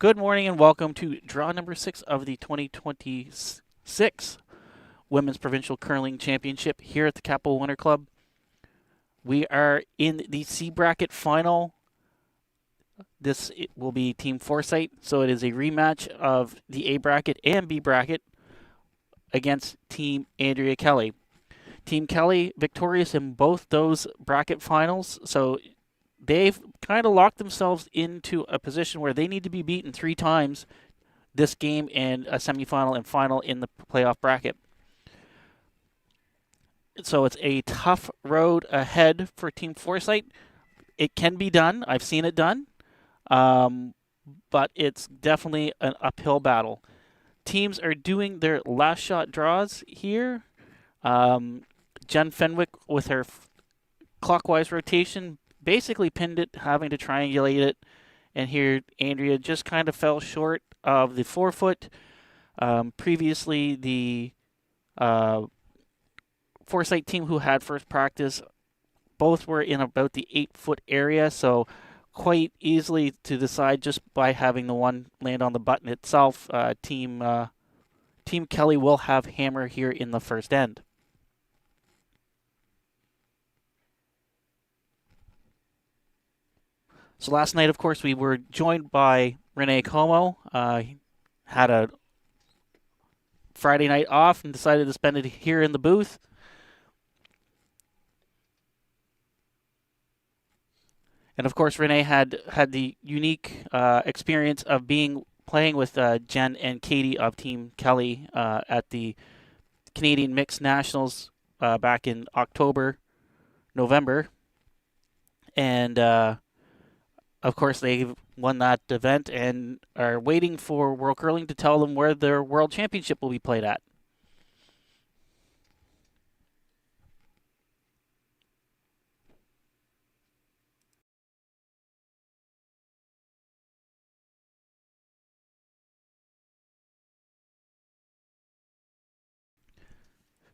Good morning and welcome to draw number 6 of the 2026 Women's Provincial Curling Championship here at the Capital Winter Club. We are in the C bracket final. This will be Team FORSYTHE, so it is a rematch of the A bracket and B bracket against Team Andrea Kelly. Team Kelly victorious in both those bracket finals, so they've kind of locked themselves into a position where they need to be beaten 3 times this game and a semifinal and final in the playoff bracket. So it's a tough road ahead for Team FORSYTHE. It can be done. I've seen it done. But it's definitely an uphill battle. Teams are doing their last shot draws here. Jen Fenwick, with her clockwise rotation, basically pinned it, having to triangulate it. And here, Andrea just kind of fell short of the 4-foot. Previously, the FORSYTHE team who had first practice, both were in about the 8-foot area, so quite easily to decide just by having the one land on the button itself. Team Kelly will have hammer here in the first end. So last night, of course, we were joined by Renee Como. Had a Friday night off and decided to spend it here in the booth. And of course, Renee had the unique experience of playing with Jen and Katie of Team Kelly at the Canadian Mixed Nationals back in October, November. And of course, they won that event and are waiting for World Curling to tell them where their World Championship will be played at.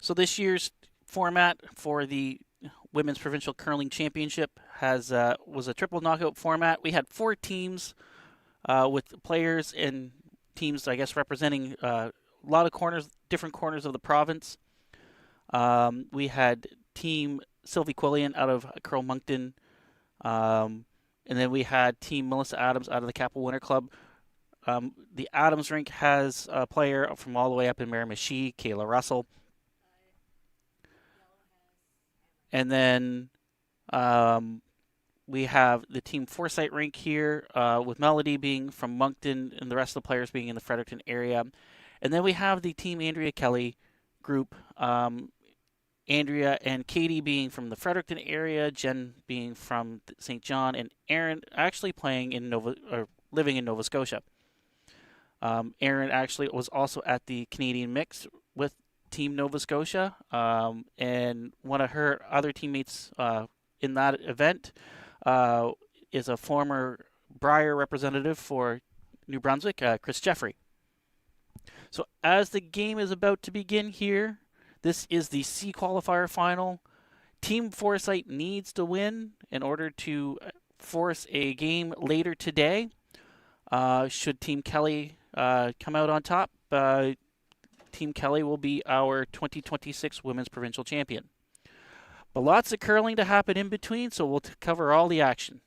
So this year's format for the Women's Provincial Curling Championship was a triple knockout format. We had 4 teams with players and teams, I guess, representing a lot of different corners of the province. We had Team Sylvie Quillian out of Curl Moncton, and then we had Team Melissa Adams out of the Capital Winter Club. The Adams rink has a player from all the way up in Miramichi, Kayla Russell. And then we have the Team FORSYTHE rink here with Melody being from Moncton and the rest of the players being in the Fredericton area. And then we have the Team Andrea Kelly group, Andrea and Katie being from the Fredericton area, Jen being from St. John, and Aaron actually living in Nova Scotia. Aaron actually was also at the Canadian Mix with Team Nova Scotia, and one of her other teammates in that event is a former Brier representative for New Brunswick, Chris Jeffrey. So as the game is about to begin here, this is the C qualifier final. Team FORSYTHE needs to win in order to force a game later today. Should Team Kelly come out on top, Team Kelly will be our 2026 Women's Provincial Champion. But lots of curling to happen in between, so we'll cover all the action.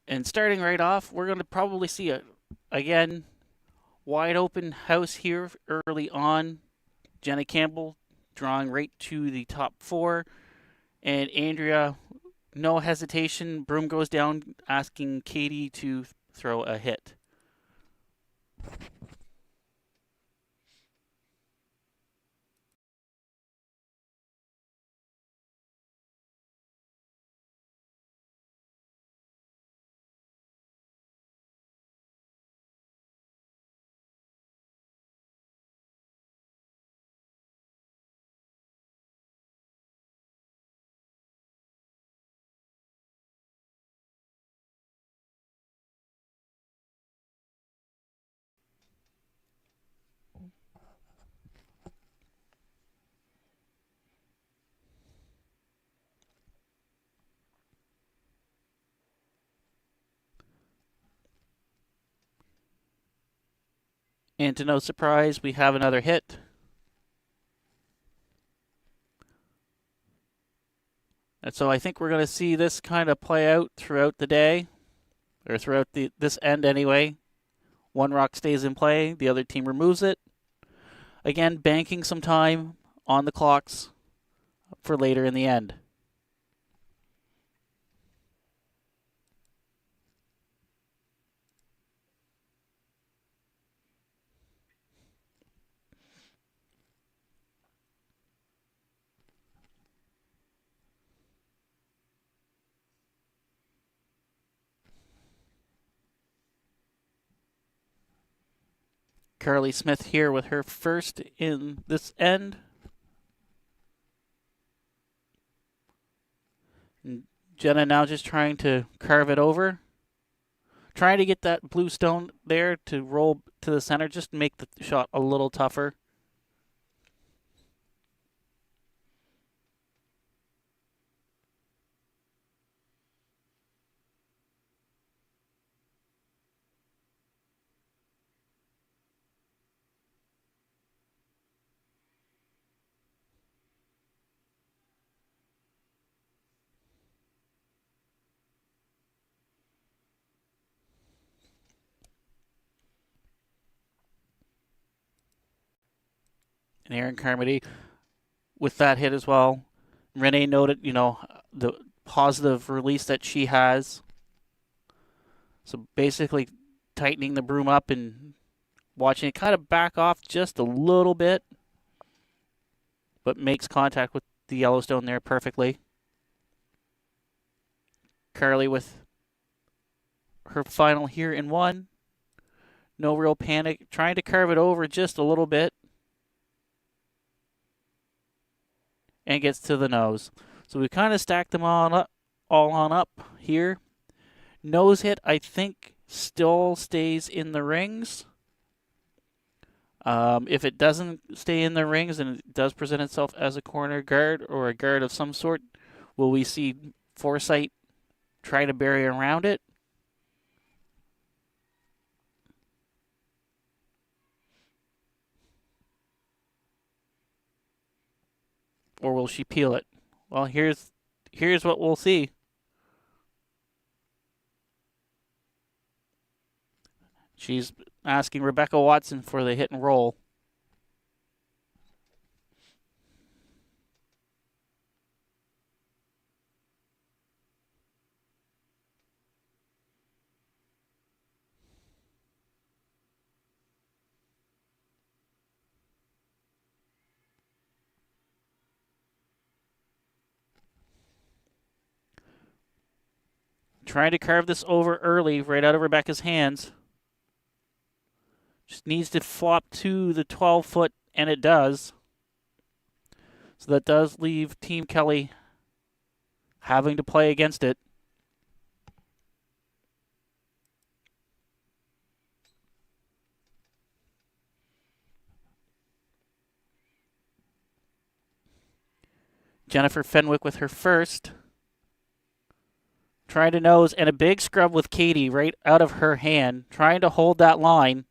And starting right off, we're going to probably see again, wide open house here early on. Jenna Campbell drawing right to the top 4. And Andrea, no hesitation, broom goes down, asking Katie to throw a hit. And to no surprise, we have another hit. And so I think we're going to see this kind of play out throughout the day, or throughout this end anyway. One rock stays in play, the other team removes it. Again, banking some time on the clocks for later in the end. Carly Smith here with her first in this end. And Jenna now just trying to carve it over. Trying to get that blue stone there to roll to the center, just to make the shot a little tougher. And Aaron Carmody with that hit as well. Renee noted, the positive release that she has. So basically tightening the broom up and watching it kind of back off just a little bit, but makes contact with the Yellowstone there perfectly. Carly with her final here in one. No real panic. Trying to carve it over just a little bit. And gets to the nose. So we kind of stacked them all on up here. Nose hit, I think, still stays in the rings. If it doesn't stay in the rings and it does present itself as a corner guard or a guard of some sort, will we see Forsythe try to bury around it? Or will she peel it? Well, here's what we'll see. She's asking Rebecca Watson for the hit and roll. Trying to carve this over early, right out of Rebecca's hands. Just needs to flop to the 12-foot, and it does. So that does leave Team Kelly having to play against it. Jennifer Fenwick with her first. Trying to nose, and a big scrub with Katie right out of her hand. Trying to hold that line.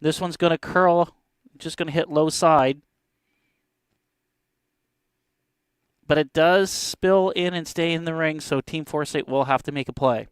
This one's going to curl, just going to hit low side. But it does spill in and stay in the ring, so Team Forsythe will have to make a play.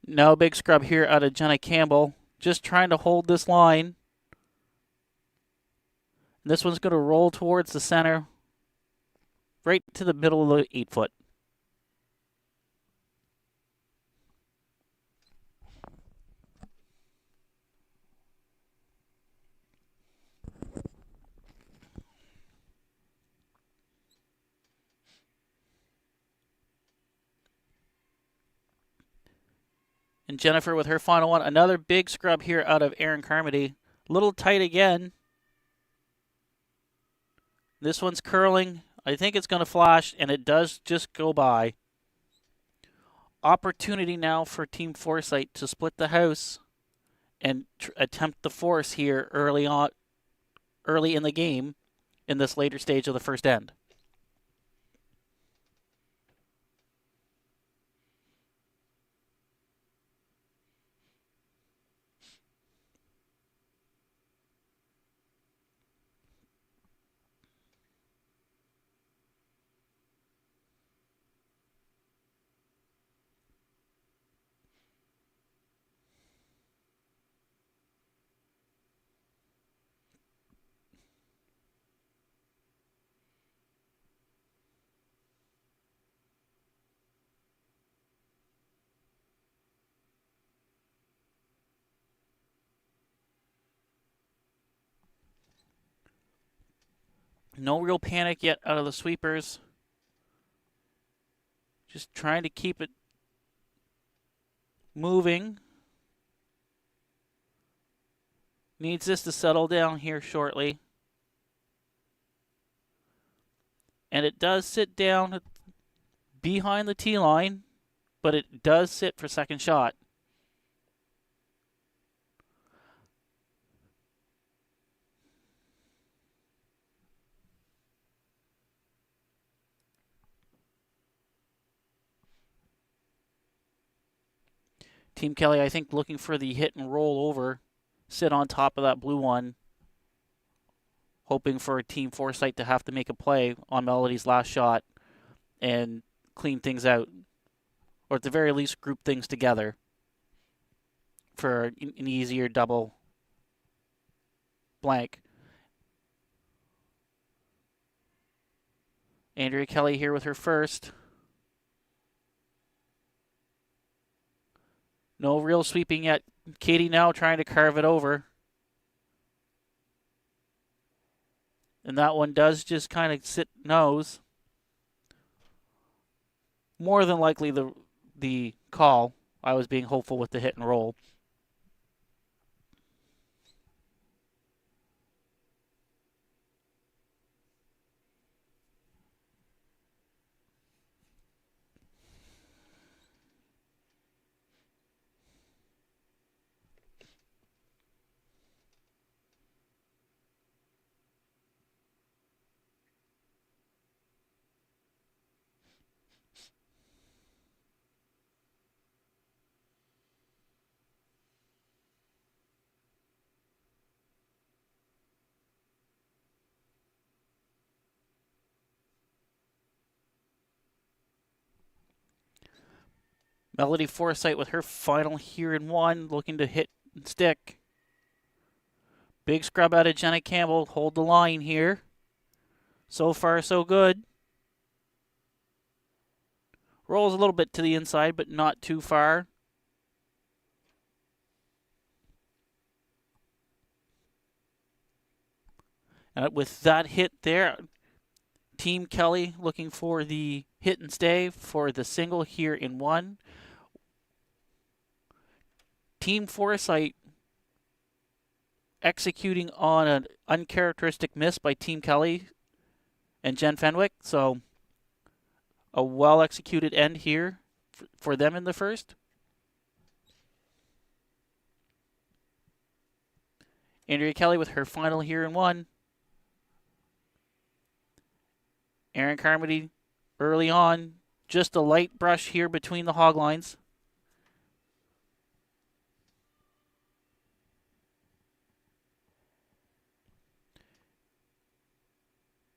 No big scrub here out of Jenna Campbell. Just trying to hold this line. This one's going to roll towards the center. Right to the middle of the 8-foot. And Jennifer with her final one. Another big scrub here out of Aaron Carmody. A little tight again. This one's curling. I think it's going to flash, and it does just go by. Opportunity now for Team Forsythe to split the house and attempt the force here early in the game in this later stage of the first end. No real panic yet out of the sweepers. Just trying to keep it moving. Needs this to settle down here shortly. And it does sit down behind the tee line, but it does sit for second shot. Team Kelly, I think, looking for the hit and roll over, sit on top of that blue one, hoping for Team Forsythe to have to make a play on Melody's last shot and clean things out, or at the very least group things together for an easier double blank. Andrea Kelly here with her first. No real sweeping yet. Katie now trying to carve it over. And that one does just kind of sit nose. More than likely the call. I was being hopeful with the hit and roll. Melody Forsythe with her final here in one, looking to hit and stick. Big scrub out of Jenna Campbell. Hold the line here. So far, so good. Rolls a little bit to the inside, but not too far. And with that hit there, Team Kelly looking for the hit and stay for the single here in one. Team Forsythe executing on an uncharacteristic miss by Team Kelly and Jen Fenwick. So a well-executed end here for them in the first. Andrea Kelly with her final here in one. Erin Carmody early on. Just a light brush here between the hog lines.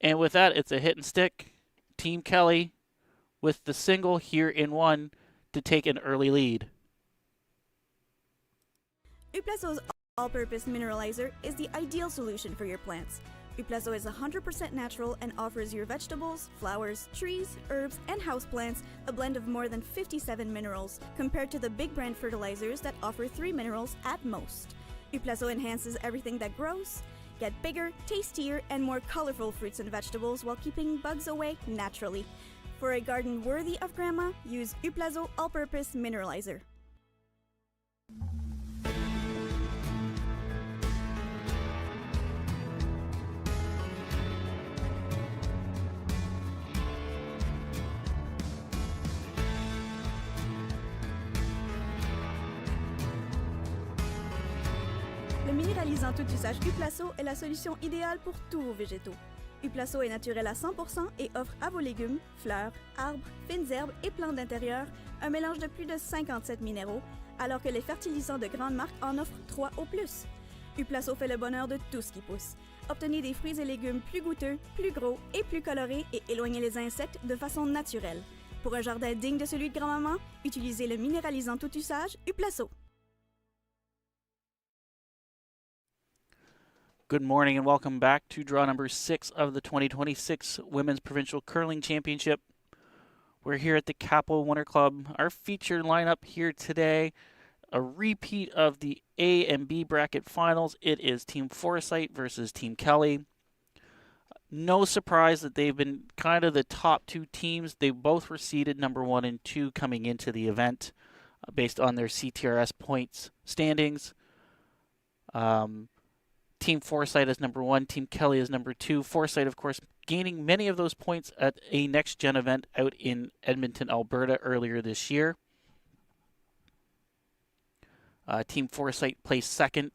And with that, it's a hit and stick. Team Kelly with the single here in one to take an early lead. Uplazo's all-purpose mineralizer is the ideal solution for your plants. Uplazo is 100% natural and offers your vegetables, flowers, trees, herbs, and houseplants a blend of more than 57 minerals, compared to the big brand fertilizers that offer 3 minerals at most. Uplazo enhances everything that grows. Get bigger, tastier, and more colorful fruits and vegetables while keeping bugs away naturally. For a garden worthy of grandma, use Uplazo all-purpose mineralizer. Le minéralisant tout usage Uplaso est la solution idéale pour tous vos végétaux. Uplaso est naturel à 100% et offre à vos légumes, fleurs, arbres, fines herbes et plantes d'intérieur un mélange de plus de 57 minéraux, alors que les fertilisants de grandes marques en offrent 3 au plus. Uplaso fait le bonheur de tout ce qui pousse. Obtenez des fruits et légumes plus goûteux, plus gros et plus colorés et éloignez les insectes de façon naturelle. Pour un jardin digne de celui de grand-maman, utilisez le minéralisant tout usage Uplaso. Good morning and welcome back to draw number 6 of the 2026 Women's Provincial Curling Championship. We're here at the Capital Winter Club. Our featured lineup here today, a repeat of the A and B bracket finals. It is Team FORSYTHE versus Team Kelly. No surprise that they've been kind of the top two teams. They both were seeded number 1 and 2 coming into the event based on their CTRS points standings. Team FORSYTHE is number 1, Team Kelly is number 2. FORSYTHE, of course, gaining many of those points at a next-gen event out in Edmonton, Alberta earlier this year. Team FORSYTHE placed second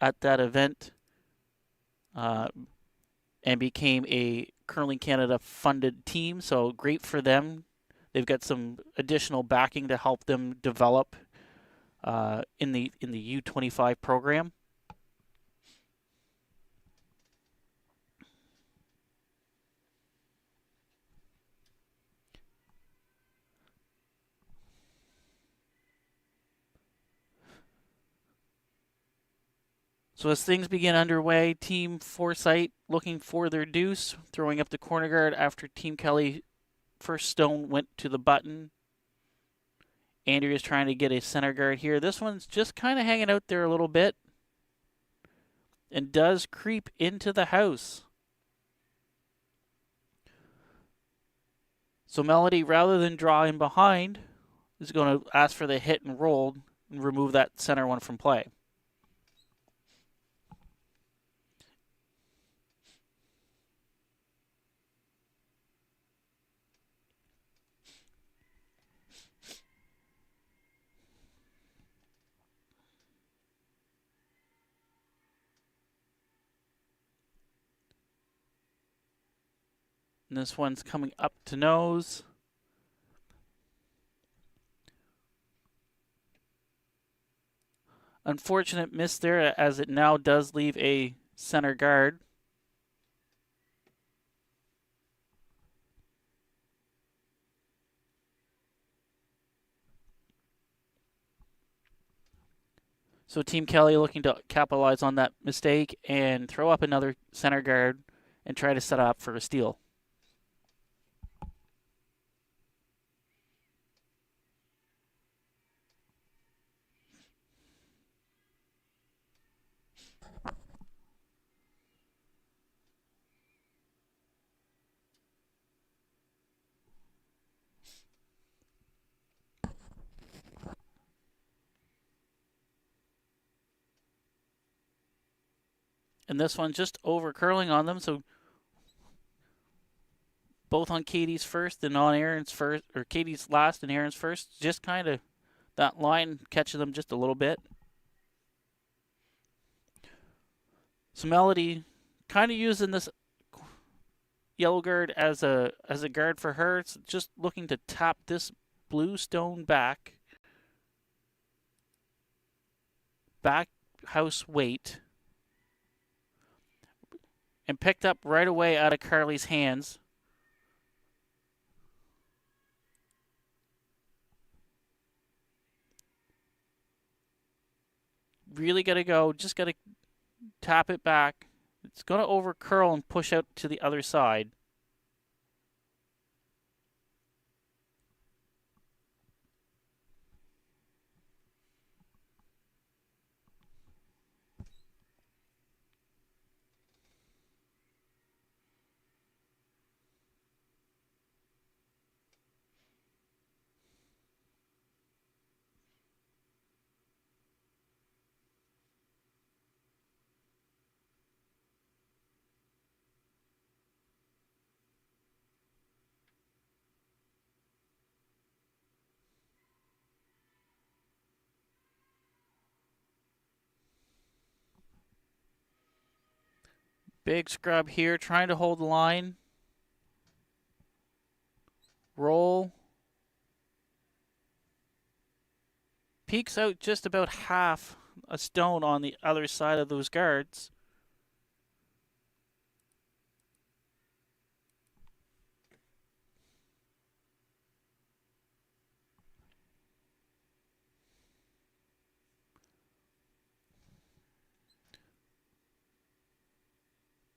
at that event and became a Curling Canada funded team, so great for them. They've got some additional backing to help them develop in the U25 program. So as things begin underway, Team FORSYTHE looking for their deuce, throwing up the corner guard after Team Kelly first stone went to the button. Andrea's trying to get a center guard here. This one's just kind of hanging out there a little bit and does creep into the house. So Melody, rather than draw in behind, is going to ask for the hit and roll and remove that center one from play. And this one's coming up to nose. Unfortunate miss there, as it now does leave a center guard. So Team Kelly looking to capitalize on that mistake and throw up another center guard and try to set up for a steal. And this one just over curling on them, so both on Katie's first and on Aaron's first, or Katie's last and Aaron's first. Just kind of that line catching them just a little bit. So Melody kind of using this yellow guard as a guard for her. It's just looking to tap this blue stone back house weight, and picked up right away out of Carly's hands. Really got to go, just got to tap it back. It's going to over curl and push out to the other side. Big scrub here, trying to hold the line. Roll. Peeks out just about half a stone on the other side of those guards.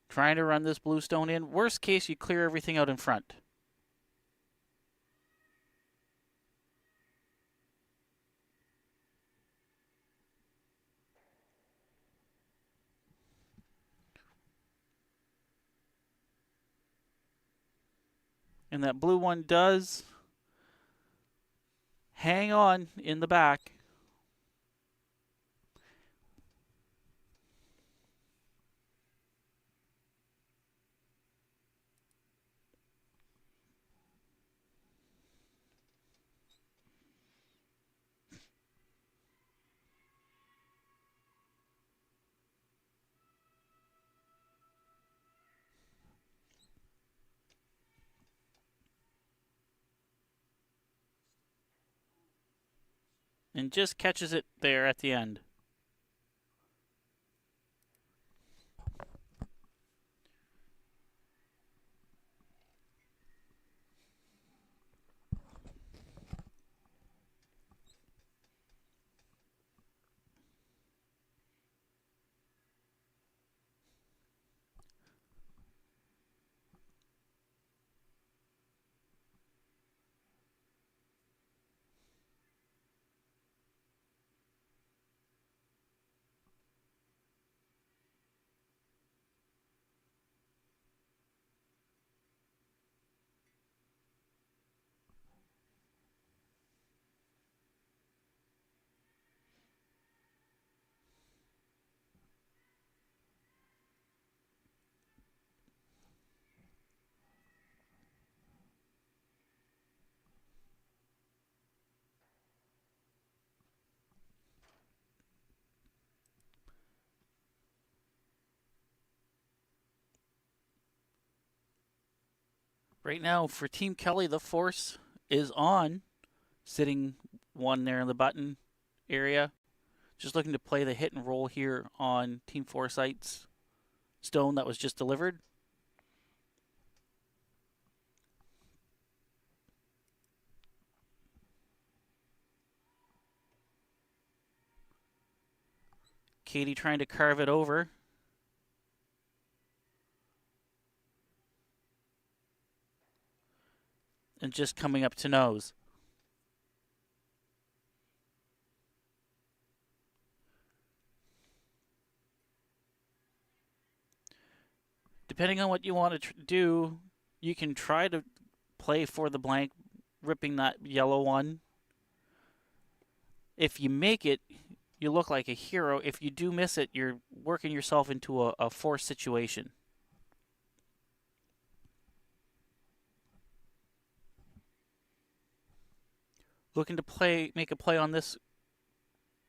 Trying to run this blue stone in. Worst case, you clear everything out in front. And that blue one does hang on in the back. And just catches it there at the end. Right now, for Team Kelly, the force is on, sitting one there in the button area. Just looking to play the hit and roll here on Team Forsythe's stone that was just delivered. Katie trying to carve it over. And just coming up to nose. Depending on what you want to do, you can try to play for the blank, ripping that yellow one. If you make it, you look like a hero. If you do miss it, you're working yourself into a forced situation. Looking to make a play on this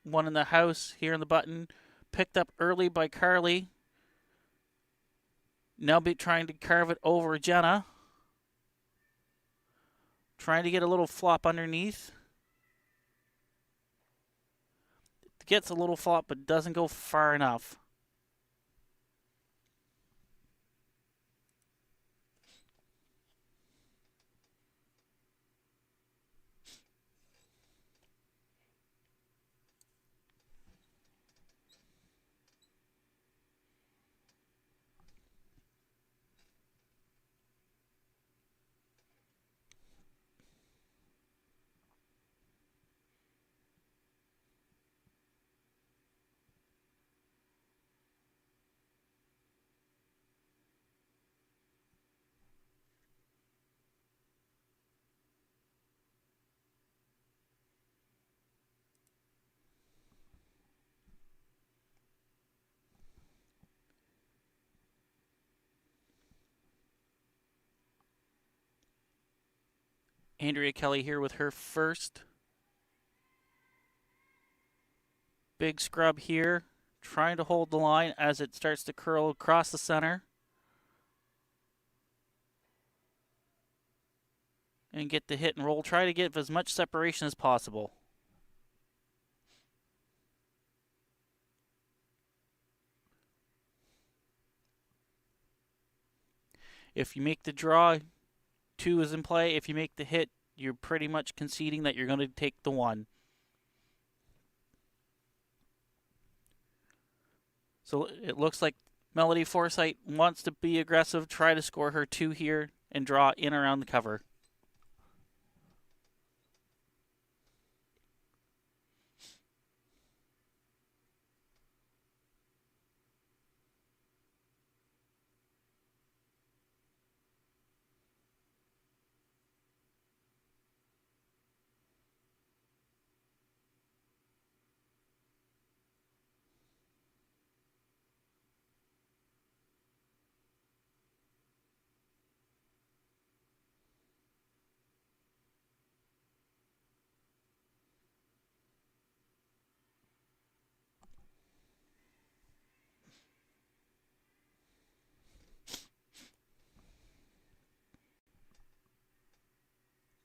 one in the house here in the button. Picked up early by Carly. Now trying to carve it over Jenna. Trying to get a little flop underneath. Gets a little flop, but doesn't go far enough. Andrea Kelly here with her first. Big scrub here, trying to hold the line as it starts to curl across the center. and get the hit and roll. Try to get as much separation as possible. If you make the draw, 2 is in play. If you make the hit, you're pretty much conceding that you're going to take the 1. So it looks like Melody Forsythe wants to be aggressive, try to score her 2 here, and draw in around the cover.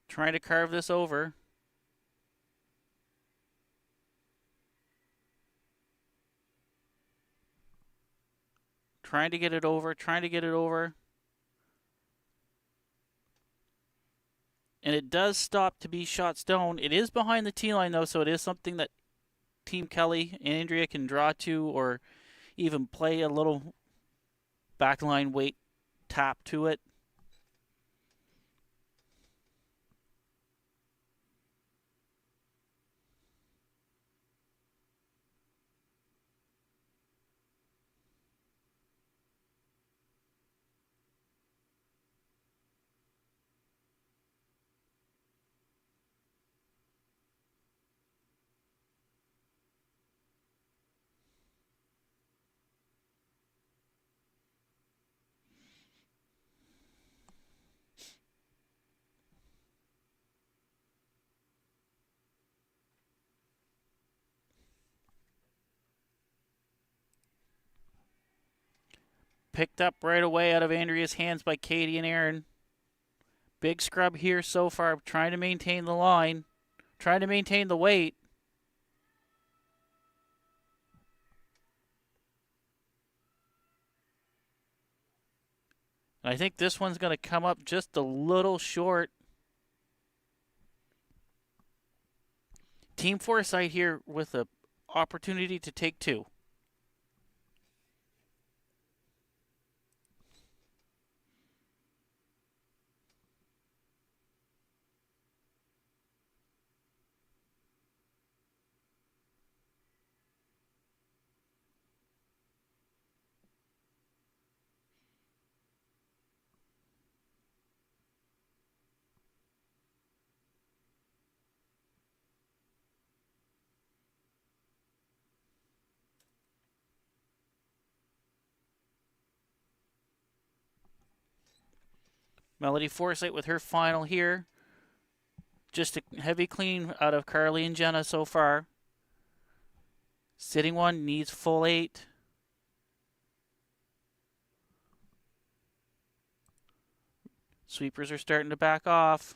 Trying to carve this over. Trying to get it over, trying to get it over. And it does stop to be shot stone. It is behind the tee line though, so it is something that Team Kelly and Andrea can draw to, or even play a little backline weight tap to it. Picked up right away out of Andrea's hands by Katie and Aaron. Big scrub here so far, trying to maintain the line, trying to maintain the weight. And I think this one's going to come up just a little short. Team Forsythe here with an opportunity to take 2. Melody Forsythe with her final here. Just a heavy clean out of Carly and Jenna so far. Sitting one needs full 8. Sweepers are starting to back off.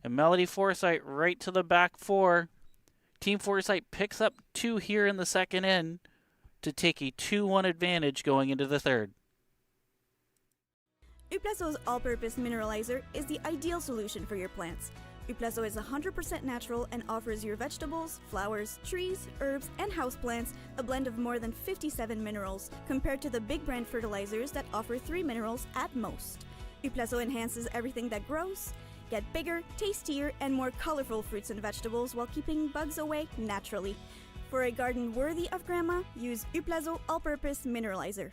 And Melody Forsythe right to the back 4. Team Forsythe picks up 2 here in the second in to take a 2-1 advantage going into the third. Uplazo's all-purpose mineralizer is the ideal solution for your plants. Uplazo is 100% natural and offers your vegetables, flowers, trees, herbs, and houseplants a blend of more than 57 minerals, compared to the big brand fertilizers that offer 3 minerals at most. Uplazo enhances everything that grows. Get bigger, tastier, and more colorful fruits and vegetables while keeping bugs away naturally. For a garden worthy of grandma, use Uplazo all-purpose mineralizer.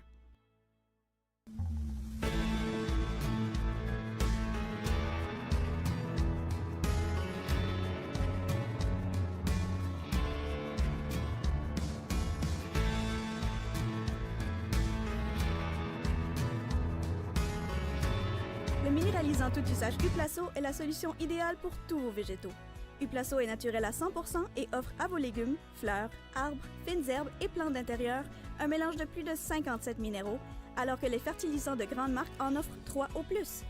Le minéralisant tout usage Uplazo est la solution idéale pour tous vos végétaux. Uplazo est naturel à 100% et offre à vos légumes, fleurs, arbres, fines herbes et plantes d'intérieur un mélange de plus de 57 minéraux alors que les fertilisants de grande marque en offrent 3 au plus.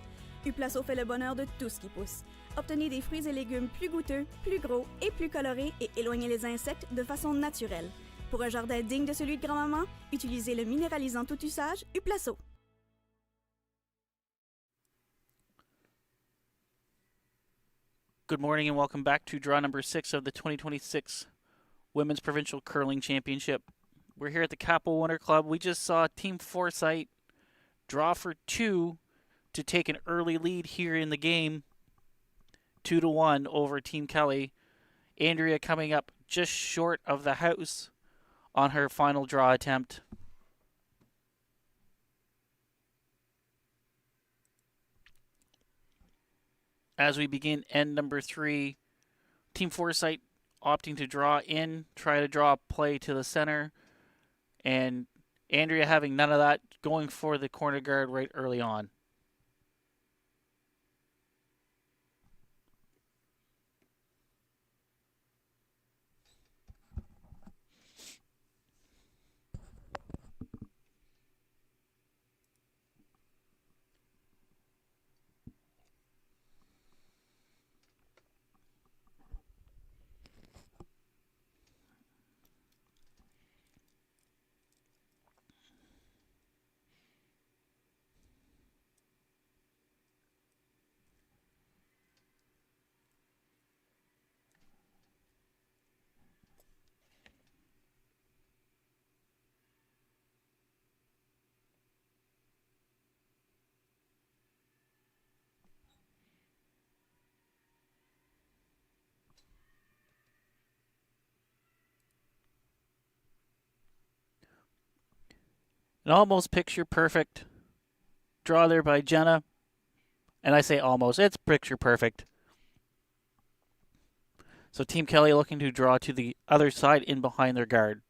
Uplaso fait le bonheur de tout ce qui pousse. Obtenez des fruits et légumes plus goûteux, plus gros et plus colorés et éloignez les insectes de façon naturelle. Pour un jardin digne de celui de grand-maman, utilisez le minéralisant tout usage Uplaso. Good morning and welcome back to draw number 6 of the 2026 Women's Provincial Curling Championship. We're here at the Capo Winter Club. We just saw Team Forsythe draw for 2 to take an early lead here in the game, 2-1 over Team Kelly. Andrea coming up just short of the house on her final draw attempt. As we begin end number 3, Team Forsythe opting to draw in, try to draw a play to the center, and Andrea having none of that, going for the corner guard right early on. An almost picture perfect draw there by Jenna. And I say almost, it's picture perfect. So Team Kelly looking to draw to the other side in behind their guard.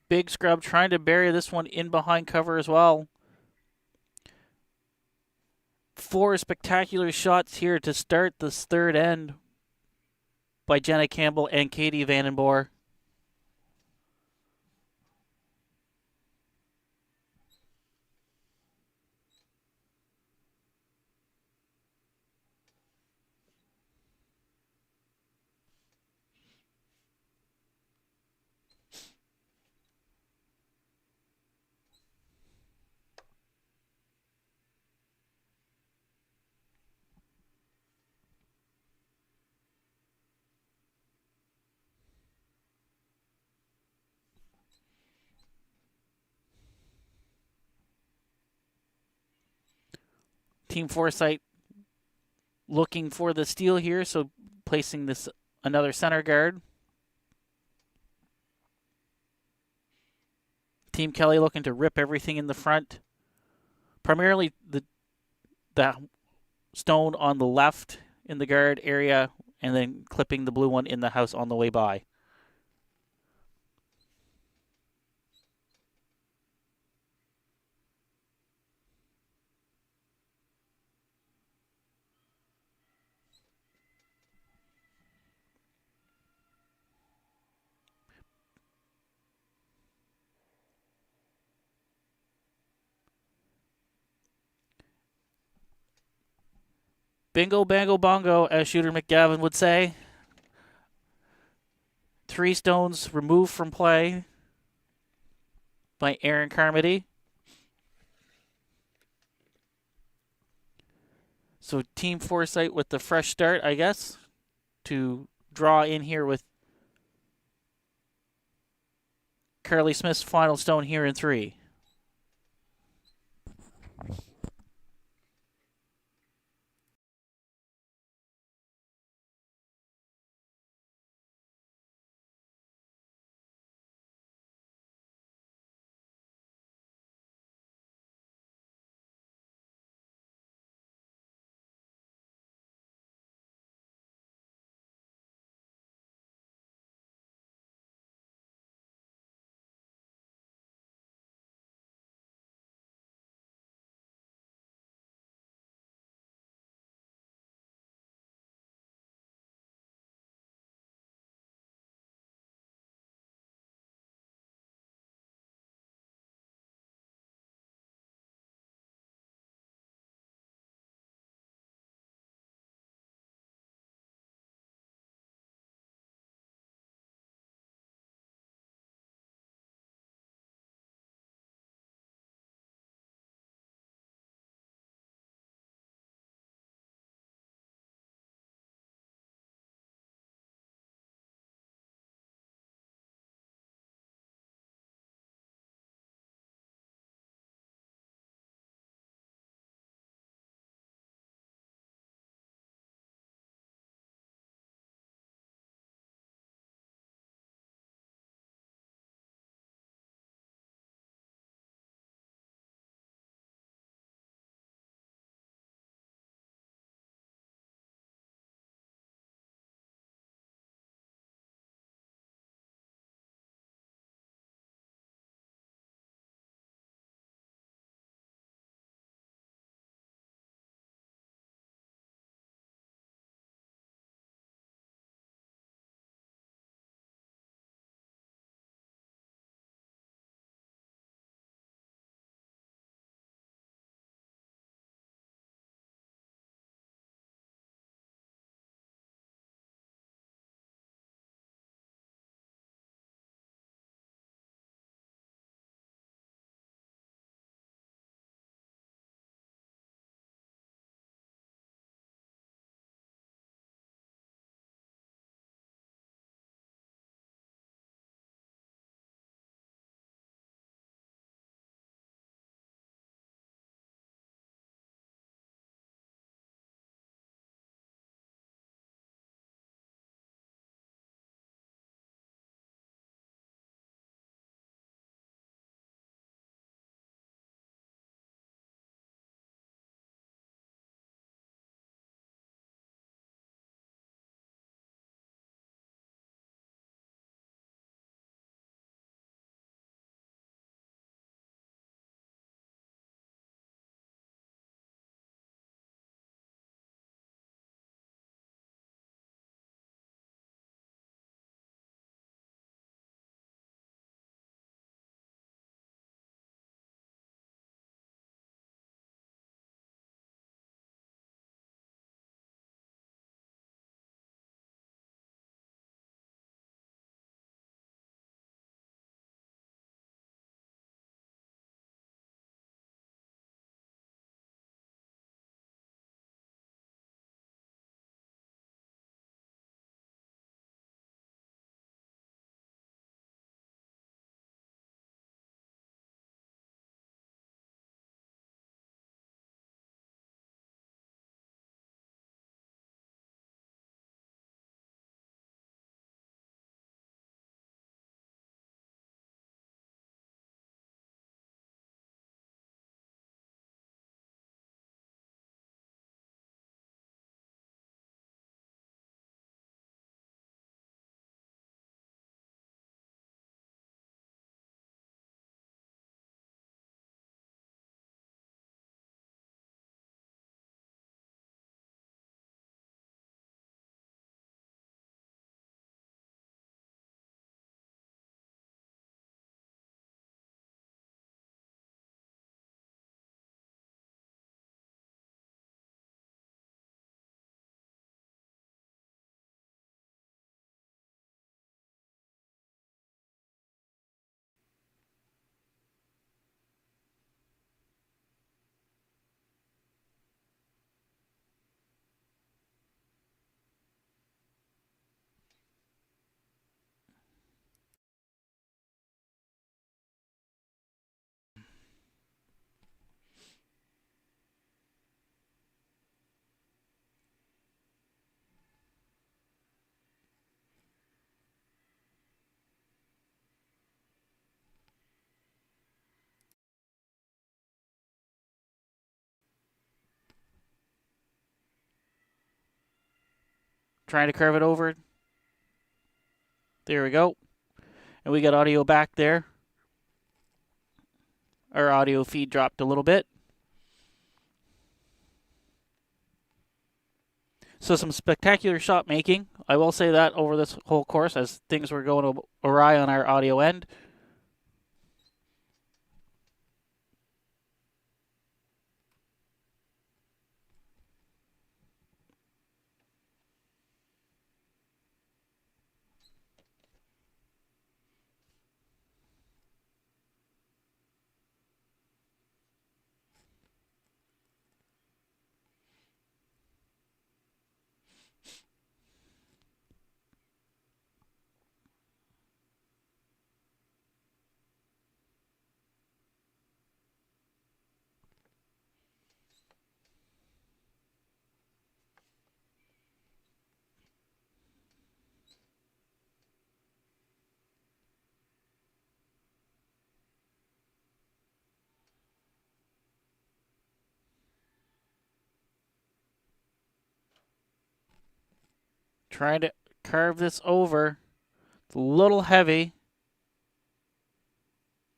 Big scrub trying to bury this one in behind cover as well. 4 spectacular shots here to start this third end by Jenna Campbell and Katie Vandenborre. Team Forsythe looking for the steal here, so placing this another center guard. Team Kelly looking to rip everything in the front. Primarily the stone on the left in the guard area, and then clipping the blue one in the house on the way by. Bingo, bango, bongo, as Shooter McGavin would say. 3 stones removed from play by Aaron Carmody. So Team Forsythe with the fresh start, I guess, to draw in here with Carly Smith's final stone here in 3. Trying to curve it over. There we go. And we got audio back there. Our audio feed dropped a little bit. So some spectacular shot making. I will say that over this whole course as things were going awry on our audio end. Trying to carve this over. It's a little heavy.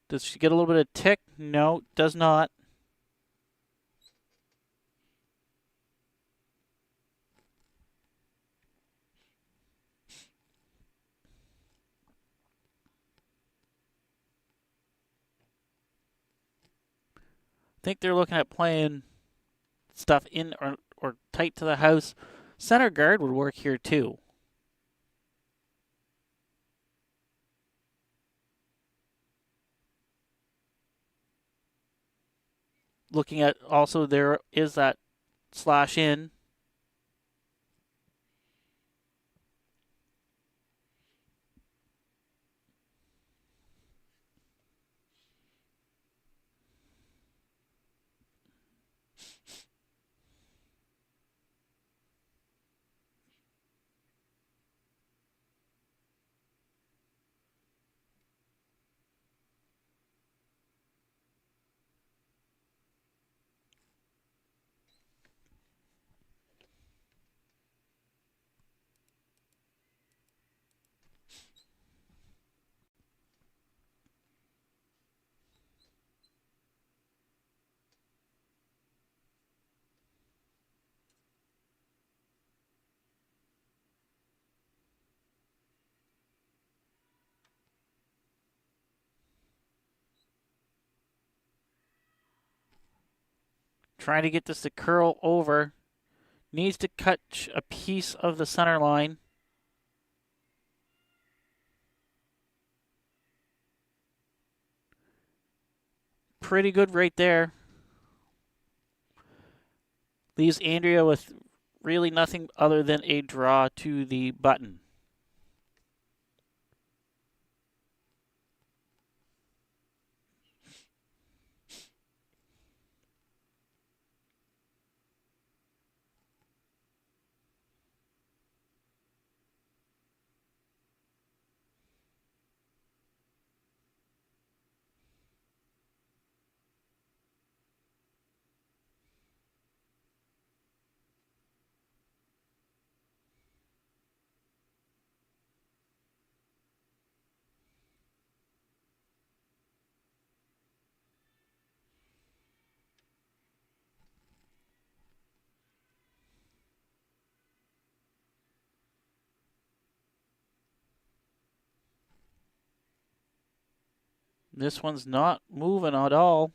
Does she get a little bit of tick? No, does not. I think they're looking at playing stuff in or tight to the house. Center guard would work here too. Looking at also there is that slash in. Trying to get this to curl over. Needs to catch a piece of the center line. Pretty good right there. Leaves Andrea with really nothing other than a draw to the button. This one's not moving at all.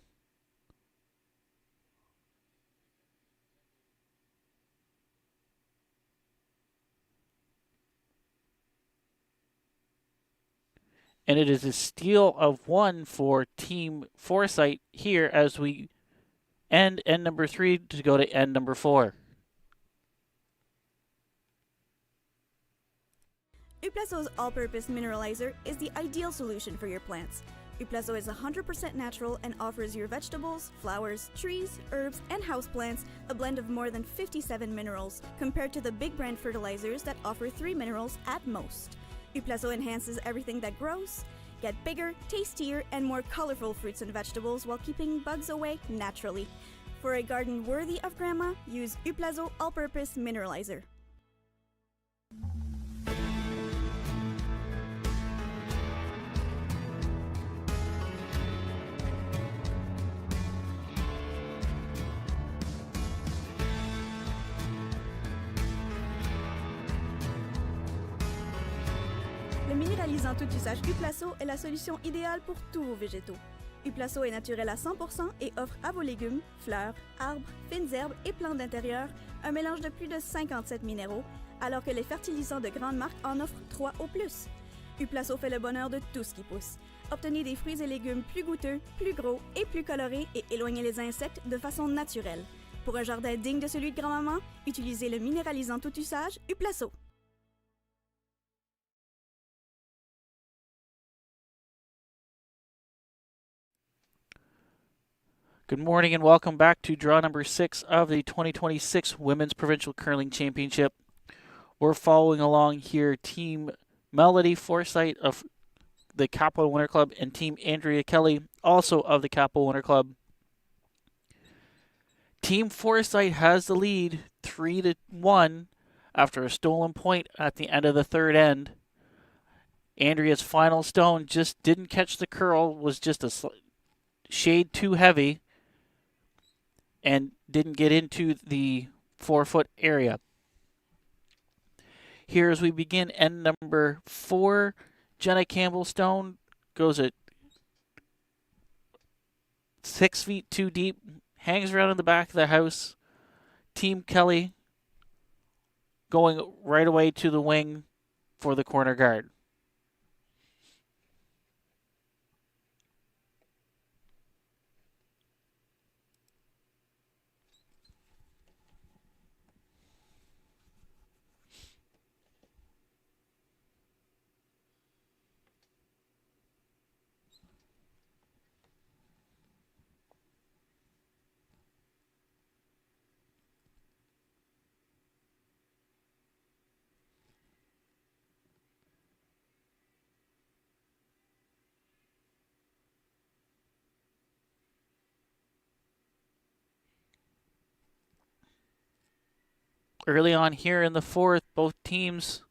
And it is a steal of one for Team Forsythe here as we end number 3 to go to end number 4. Uplazo's all-purpose mineralizer is the ideal solution for your plants. Uplazo is 100% natural and offers your vegetables, flowers, trees, herbs, and houseplants a blend of more than 57 minerals, compared to the big brand fertilizers that offer 3 minerals at most. Uplazo enhances everything that grows. Get bigger, tastier, and more colorful fruits and vegetables while keeping bugs away naturally. For a garden worthy of grandma, use Uplazo all-purpose mineralizer. Le minéralisant tout usage Uplaso est la solution idéale pour tous vos végétaux. Uplaso est naturel à 100% et offre à vos légumes, fleurs, arbres, fines herbes et plantes d'intérieur un mélange de plus de 57 minéraux, alors que les fertilisants de grandes marques en offrent 3 au plus. Uplaso fait le bonheur de tout ce qui pousse. Obtenez des fruits et légumes plus goûteux, plus gros et plus colorés et éloignez les insectes de façon naturelle. Pour un jardin digne de celui de grand-maman, utilisez le minéralisant tout usage Uplaso. Good morning and welcome back to draw number 6 of the 2026 Women's Provincial Curling Championship. We're following along here Team Melody Forsythe of the Capital Winter Club and Team Andrea Kelly, also of the Capital Winter Club. Team Forsythe has the lead 3-1 after a stolen point at the end of the third end. Andrea's final stone just didn't catch the curl, was just a shade too heavy, and didn't get into the 4-foot area. Here as we begin end number 4, Jenna Campbell stone goes at 6 feet too deep, hangs around in the back of the house. Team Kelly going right away to the wing for the corner guard. Early on here in the fourth, both teams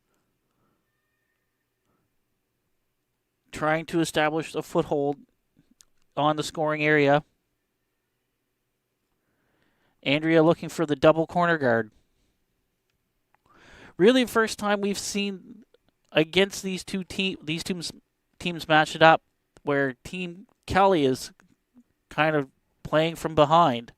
trying to establish a foothold on the scoring area. Andrea looking for the double corner guard. Really, the first time we've seen against these two teams match it up, where Team Kelly is kind of playing from behind.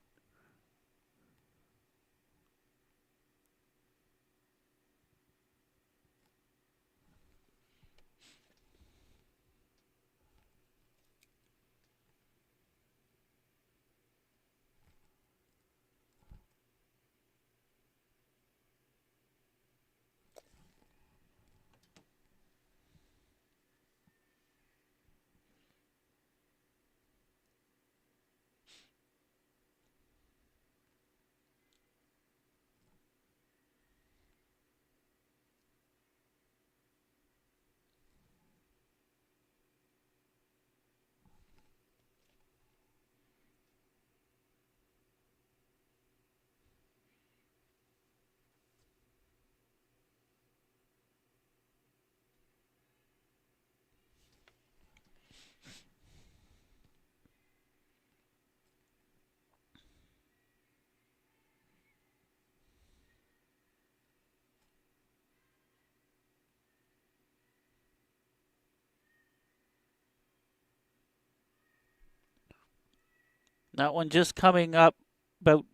That one just coming up about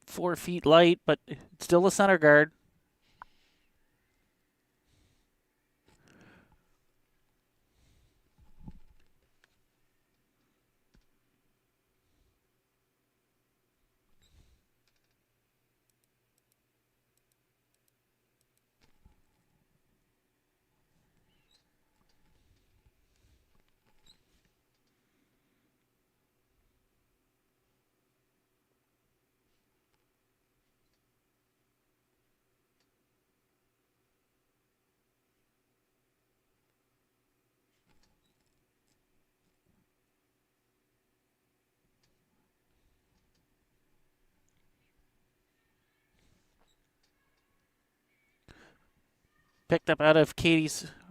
4 feet light, but it's still a center guard. Picked up out of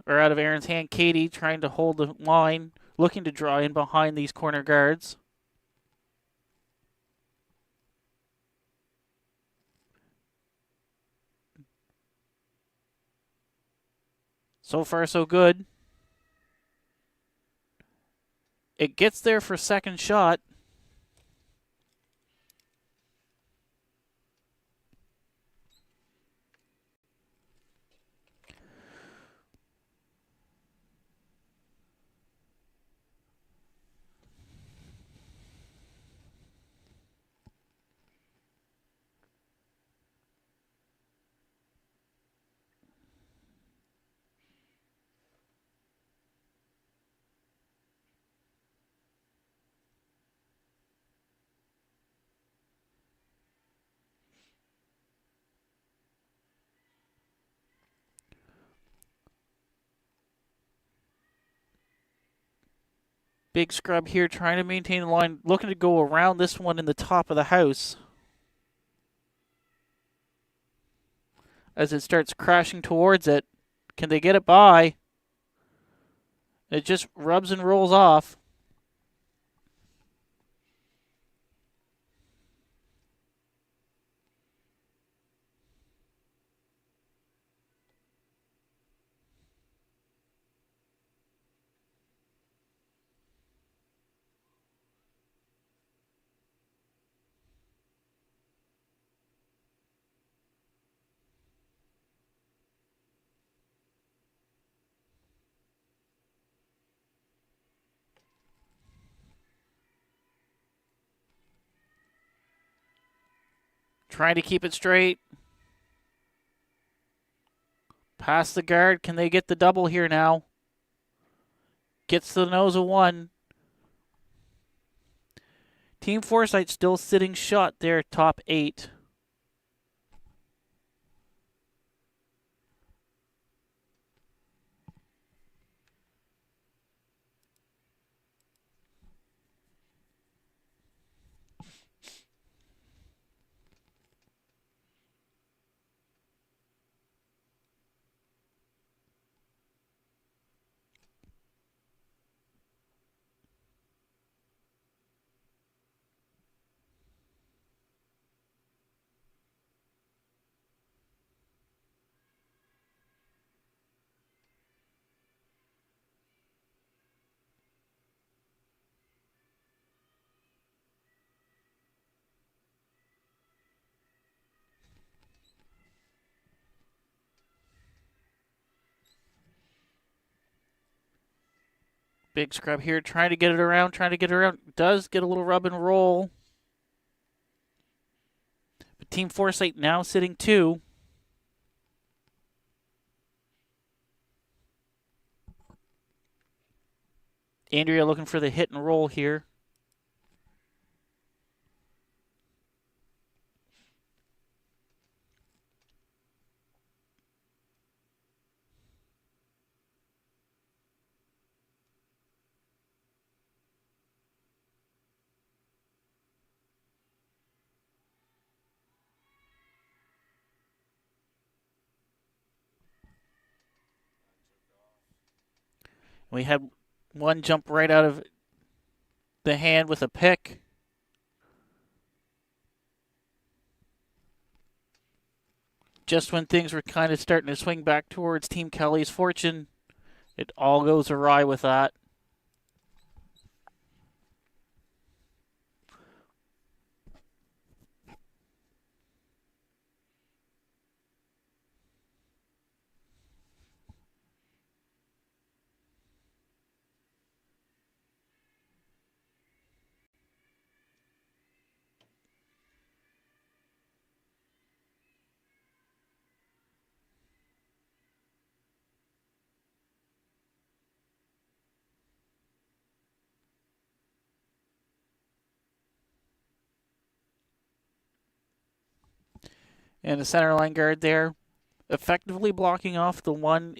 Aaron's hand. Katie trying to hold the line, looking to draw in behind these corner guards. So far, so good. It gets there for second shot. Big scrub here trying to maintain the line, looking to go around this one in the top of the house. As it starts crashing towards it. Can they get it by? It just rubs and rolls off. Trying to keep it straight. Past the guard. Can they get the double here now? Gets to the nose of one. Team Forsythe still sitting shut there, top 8. Big scrub here, trying to get it around, Does get a little rub and roll. But Team Forsythe now sitting 2. Andrea looking for the hit and roll here. We had one jump right out of the hand with a pick. Just when things were kind of starting to swing back towards Team Kelly's fortune, it all goes awry with that. And the center line guard there, effectively blocking off the one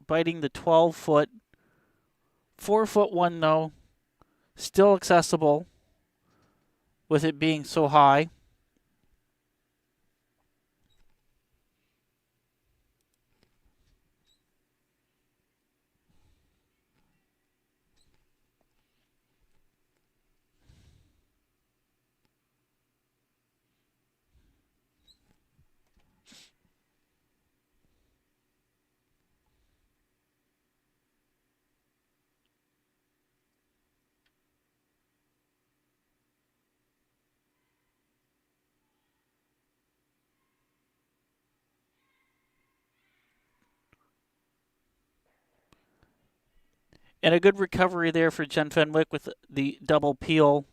biting the 12-foot. 4-foot one, though, still accessible with it being so high. And a good recovery there for Jen Fenwick with the double peel.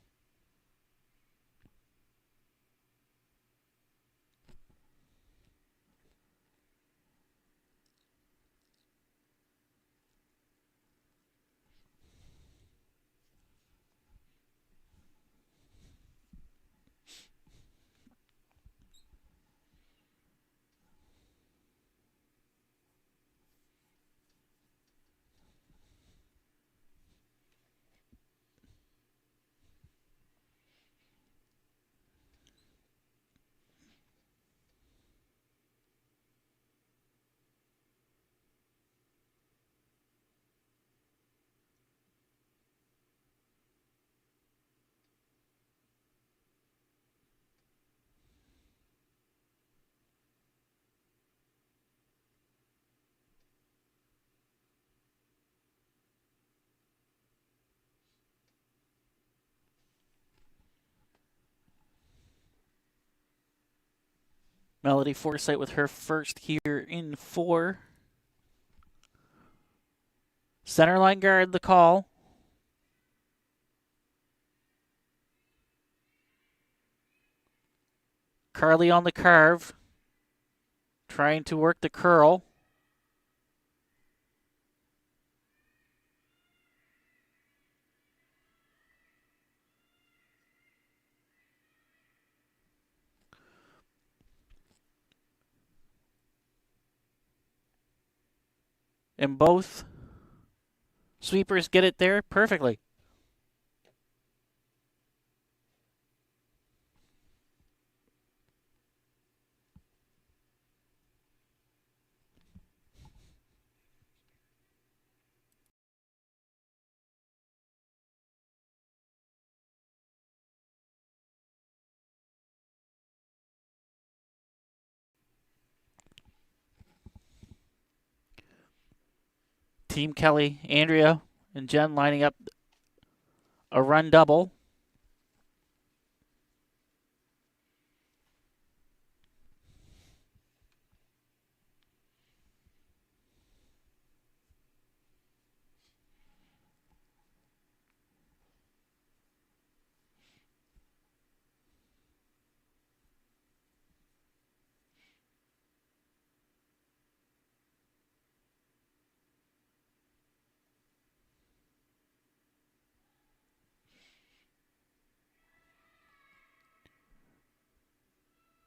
Melody Forsythe with her first here in 4. Centerline guard the call. Carly on the carve. Trying to work the curl. And both sweepers get it there perfectly. Team Kelly, Andrea, and Jen lining up a run double.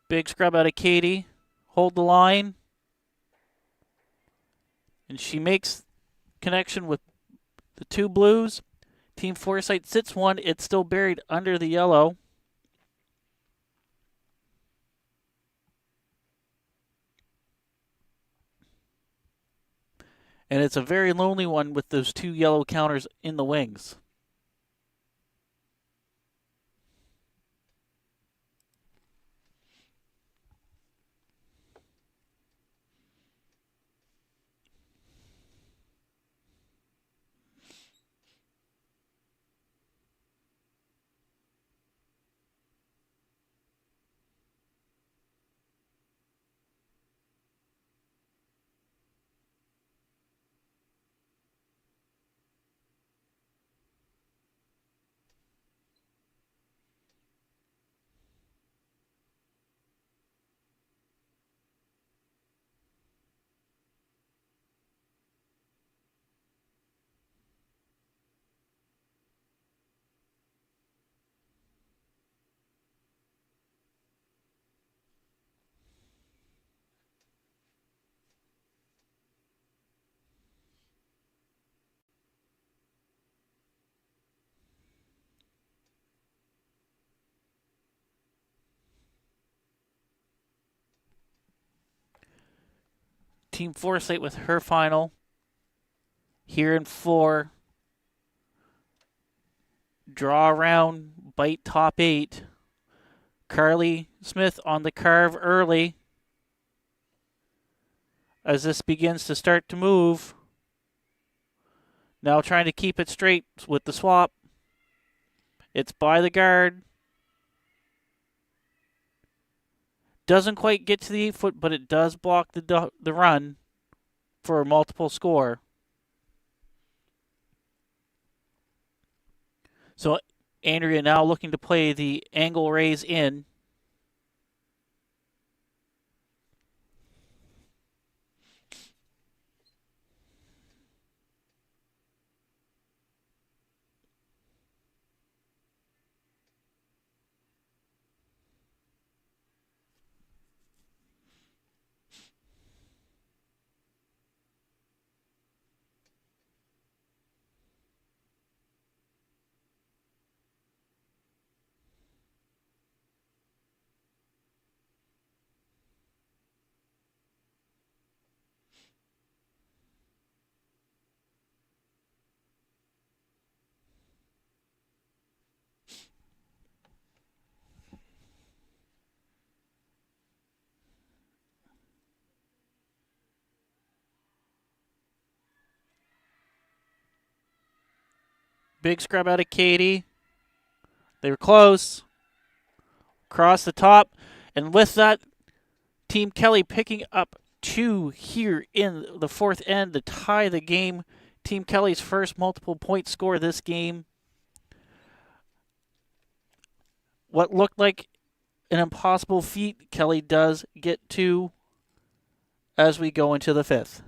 Big scrub out of Katie. Hold the line. And she makes connection with the two blues. Team Forsythe sits one. It's still buried under the yellow. And it's a very lonely one with those two yellow counters in the wings. Team Forsythe with her final. Here in 4. Draw around, bite top 8. Carly Smith on the carve early. As this begins to start to move. Now trying to keep it straight with the swap. It's by the guard. Doesn't quite get to the 8 foot, but it does block the run for a multiple score. So Andrea now looking to play the angle raise in. Big scrub out of Katie. They were close. Across the top. And with that, Team Kelly picking up 2 here in the fourth end to tie the game. Team Kelly's first multiple point score this game. What looked like an impossible feat, Kelly does get to as we go into the fifth.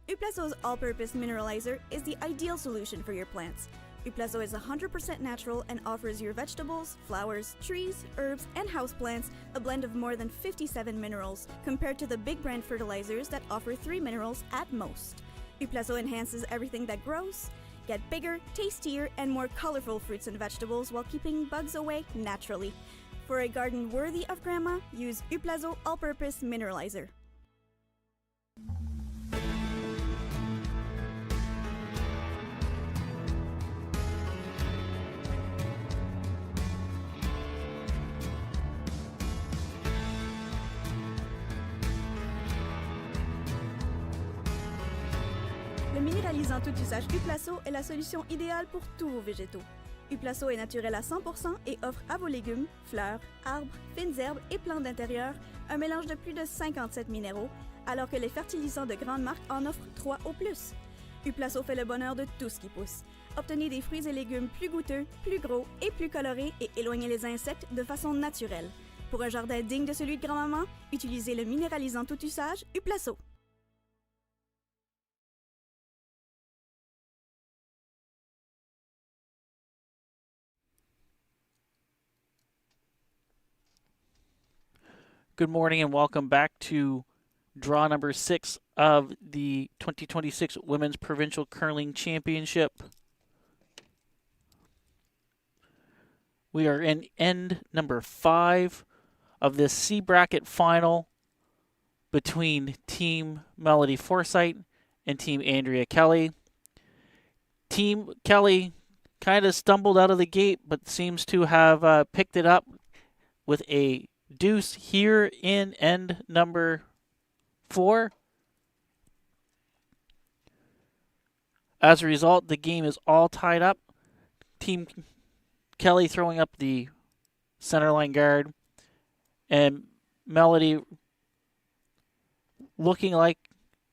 Uplazo's all-purpose mineralizer is the ideal solution for your plants. Uplazo is 100% natural and offers your vegetables, flowers, trees, herbs, and houseplants a blend of more than 57 minerals, compared to the big brand fertilizers that offer 3 minerals at most. Uplazo enhances everything that grows. Get bigger, tastier, and more colorful fruits and vegetables while keeping bugs away naturally. For a garden worthy of grandma, use Uplazo all-purpose mineralizer. Le minéralisant tout usage Uplazo est la solution idéale pour tous vos végétaux. Uplazo est naturel à 100% et offre à vos légumes, fleurs, arbres, fines herbes et plantes d'intérieur un mélange de plus de 57 minéraux, alors que les fertilisants de grandes marques en offrent 3 au plus. Uplazo fait le bonheur de tout ce qui pousse. Obtenez des fruits et légumes plus goûteux, plus gros et plus colorés et éloignez les insectes de façon naturelle. Pour un jardin digne de celui de grand-maman, utilisez le minéralisant tout usage Uplazo. Good morning and welcome back to draw number 6 of the 2026 Women's Provincial Curling Championship. We are in end number 5 of this C bracket final between Team Melody Forsythe and Team Andrea Kelly. Team Kelly kind of stumbled out of the gate, but seems to have picked it up with a deuce here in end number 4. As a result, the game is all tied up. Team Kelly throwing up the centerline guard, and Melody looking like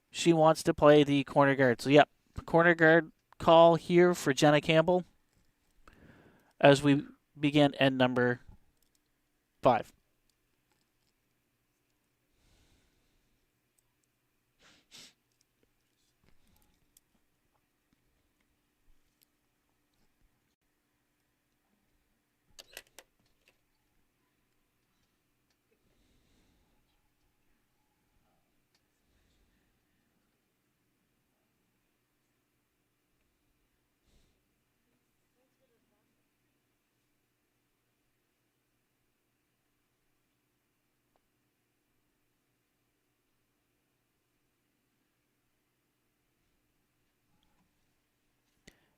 she wants to play the corner guard. So, yep, corner guard call here for Jenna Campbell as we begin end number 5.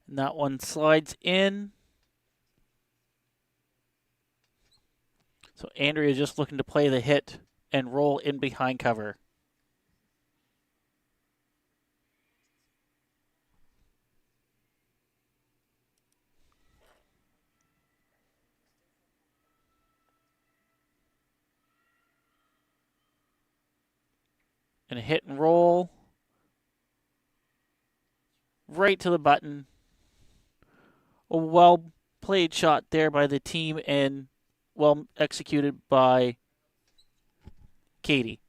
And that one slides in. So Andrea is just looking to play the hit and roll in behind cover. And a hit and roll right to the button. A well played shot there by the team and well executed by Katie.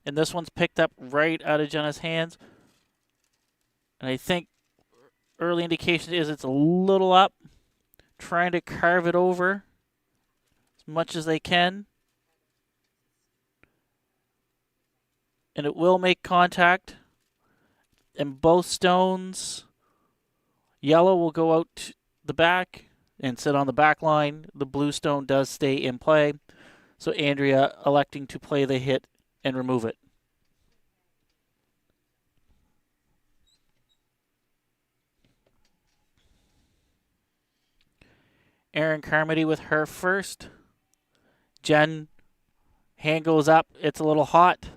And this one's picked up right out of Jenna's hands. And I think early indication is it's a little up, trying to carve it over as much as they can. And it will make contact. And both stones, yellow will go out the back and sit on the back line. The blue stone does stay in play. So Andrea electing to play the hit and remove it. Erin Carmody with her first. Jen, hand goes up. It's a little hot.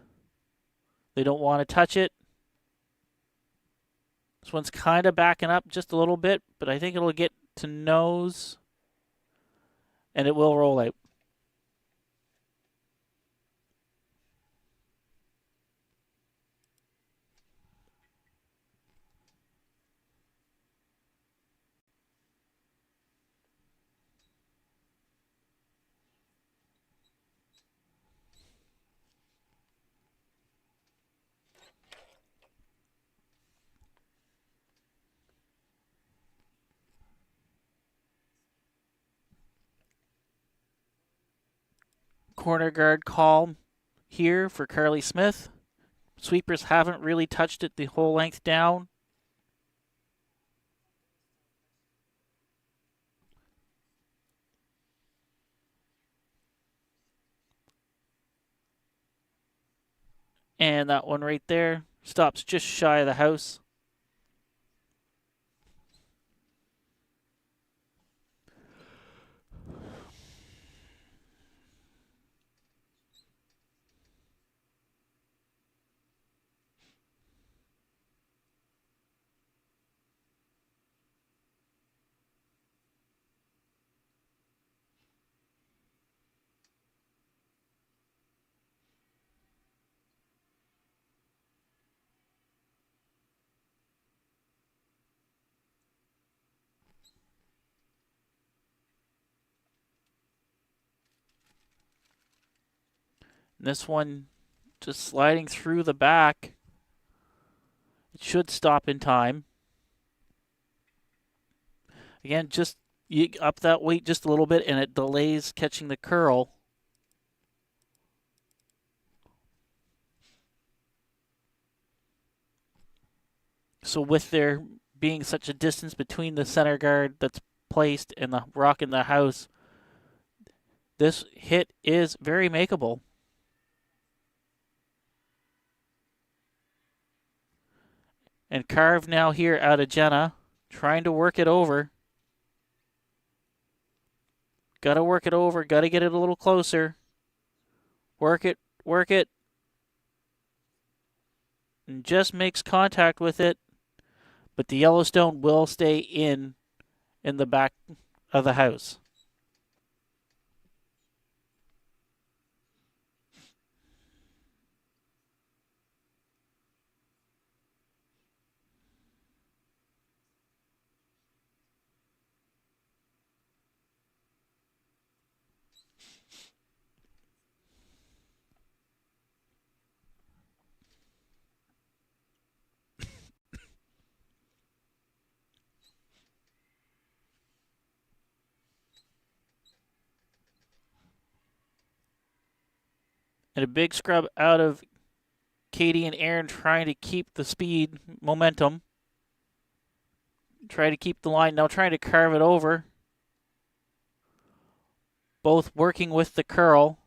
They don't want to touch it. This one's kind of backing up just a little bit, but I think it'll get to nose, and it will roll out. Corner guard call here for Carly Smith. Sweepers haven't really touched it the whole length down. And that one right there stops just shy of the house. This one just sliding through the back. It should stop in time. Again, just you up that weight just a little bit and it delays catching the curl. So with there being such a distance between the center guard that's placed and the rock in the house, this hit is very makeable. And Carve now here out of Jenna, trying to work it over. Got to work it over, got to get it a little closer. Work it, work it. And just makes contact with it. But the Yellowstone will stay in the back of the house. And a big scrub out of Katie and Aaron trying to keep the speed, momentum. Try to keep the line, now trying to carve it over. Both working with the curl.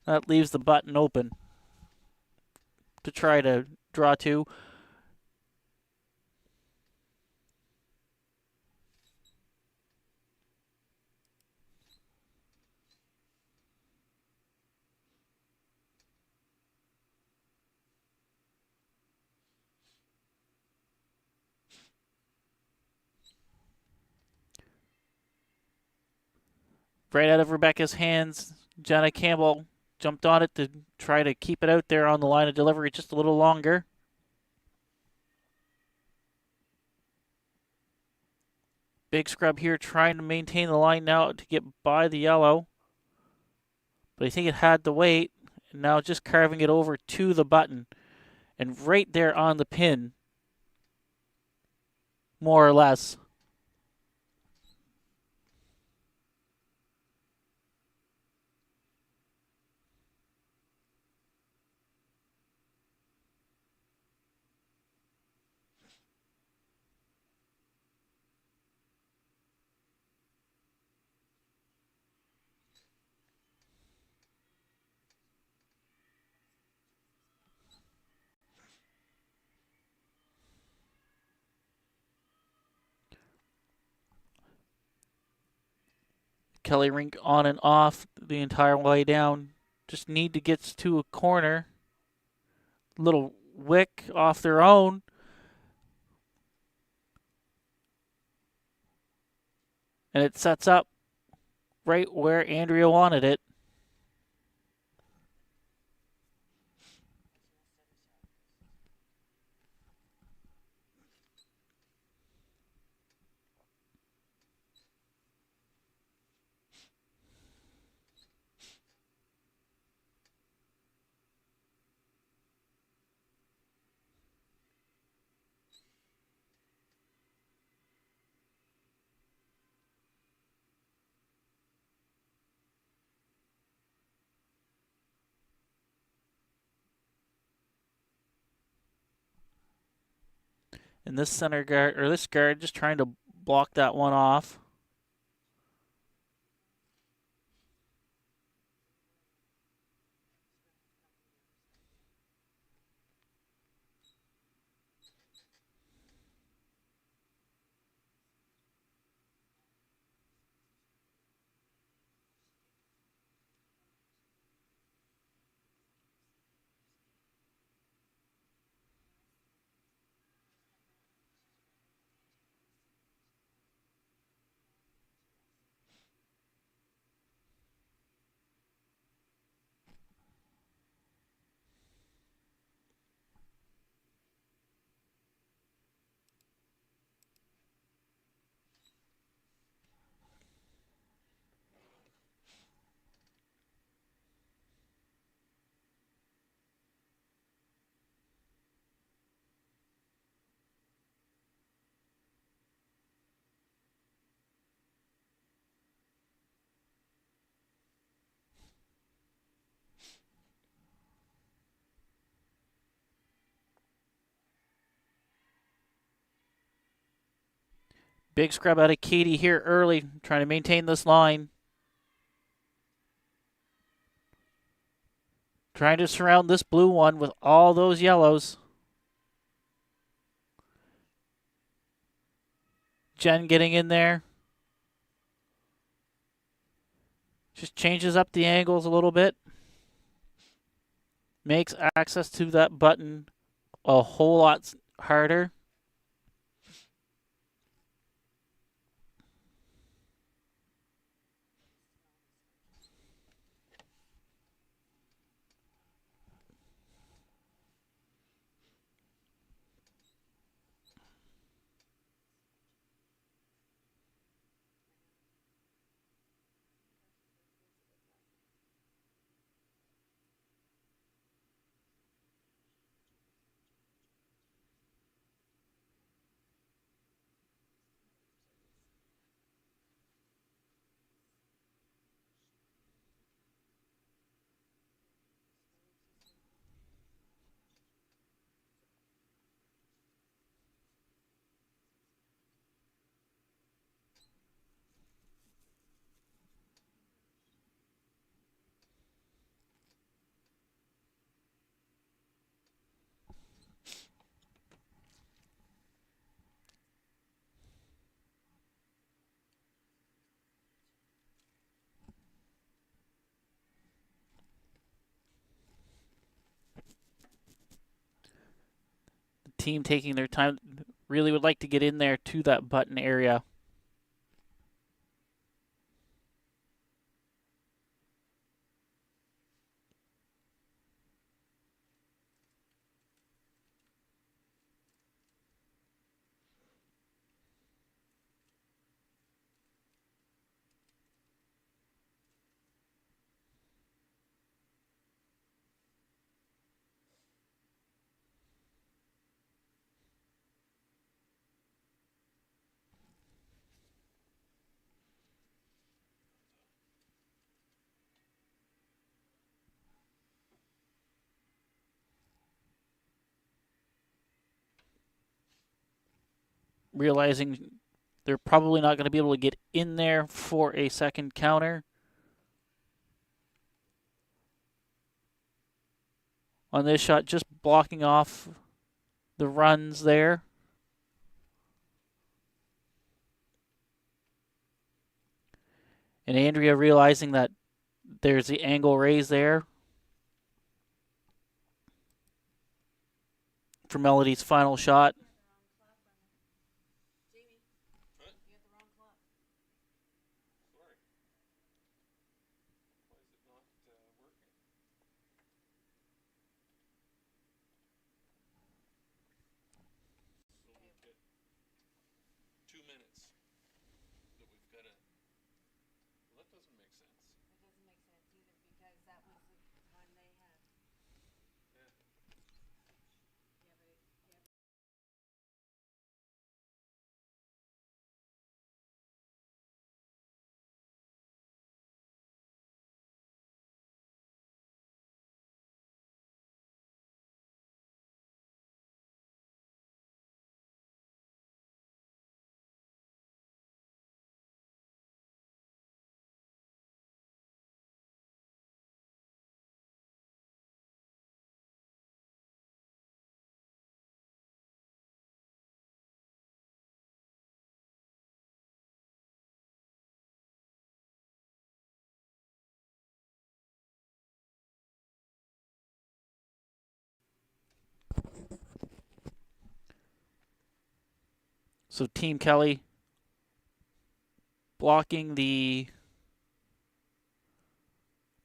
That leaves the button open to try to draw to. right out of Rebecca's hands. Jenna Campbell jumped on it to try to keep it out there on the line of delivery just a little longer. Big Scrub here trying to maintain the line now to get by the yellow. But I think it had to wait. And now just carving it over to the button. And right there on the pin, more or less. Kelly Rink on and off the entire way down. Just need to get to a corner. Little wick off their own. And it sets up right where Andrea wanted it. And this center guard, or this guard, just trying to block that one off. Big scrub out of Katie here early, trying to maintain this line. Trying to surround this blue one with all those yellows. Jen getting in there. Just changes up the angles a little bit. Makes access to that button a whole lot harder. The team taking their time. Really would like to get in there to that button area. realizing they're probably not going to be able to get in there for a second counter. On this shot, just blocking off the runs there. And Andrea realizing that there's the angle raise there for Melody's final shot. So Team Kelly blocking the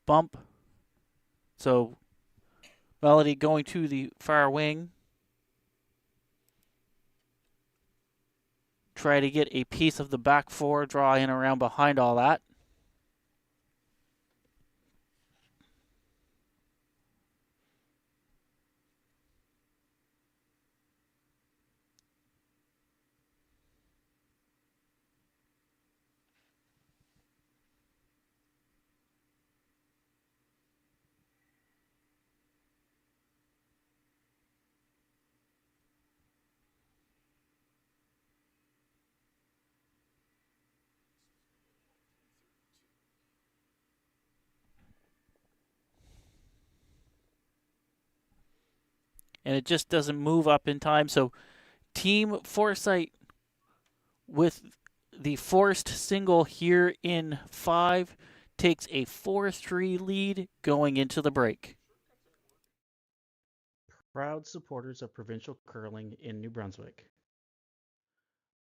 bump. So Melody going to the far wing. Try to get a piece of the back four, draw in around behind all that. And it just doesn't move up in time. So Team Forsythe with the forced single here in 5 takes a 4-3 lead going into the break. Proud supporters of provincial curling in New Brunswick.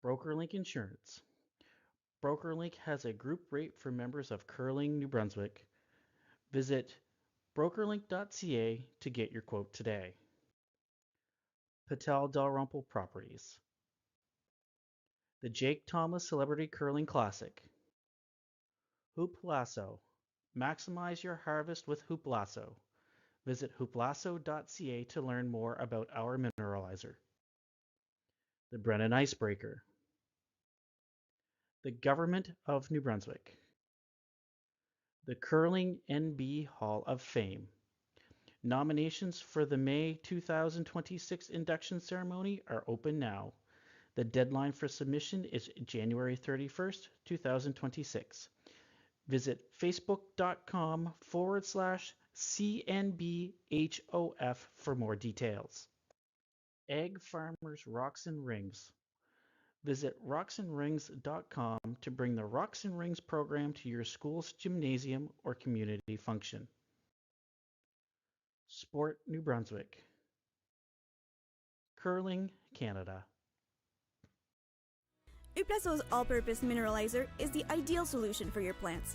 BrokerLink Insurance. BrokerLink has a group rate for members of Curling New Brunswick. Visit brokerlink.ca to get your quote today. Patel Dalrymple Properties. The Jake Thomas Celebrity Curling Classic. Hoop Lasso. Maximize your harvest with Hoop Lasso. Visit hooplasso.ca to learn more about our mineralizer. The Brennan Icebreaker. The Government of New Brunswick. The Curling NB Hall of Fame. Nominations for the May 2026 induction ceremony are open now. The deadline for submission is January 31st, 2026. Visit facebook.com/CNBHOF for more details. Egg Farmers Rocks and Rings. Visit rocksandrings.com to bring the Rocks and Rings program to your school's gymnasium or community function. Sport New Brunswick. Curling Canada. Uplazo's all-purpose mineralizer is the ideal solution for your plants.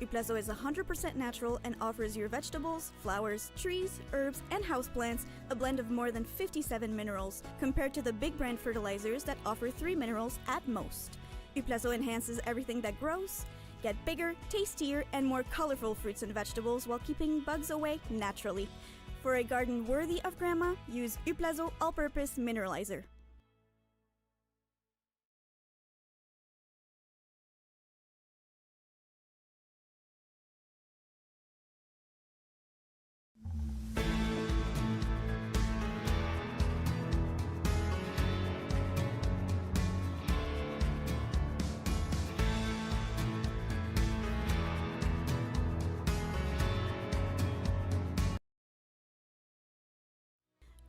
Uplazo is 100% natural and offers your vegetables, flowers, trees, herbs, and houseplants a blend of more than 57 minerals compared to the big brand fertilizers that offer 3 minerals at most. Uplazo enhances everything that grows. Get bigger, tastier, and more colorful fruits and vegetables while keeping bugs away naturally. For a garden worthy of grandma, use Uplazo all-purpose mineralizer.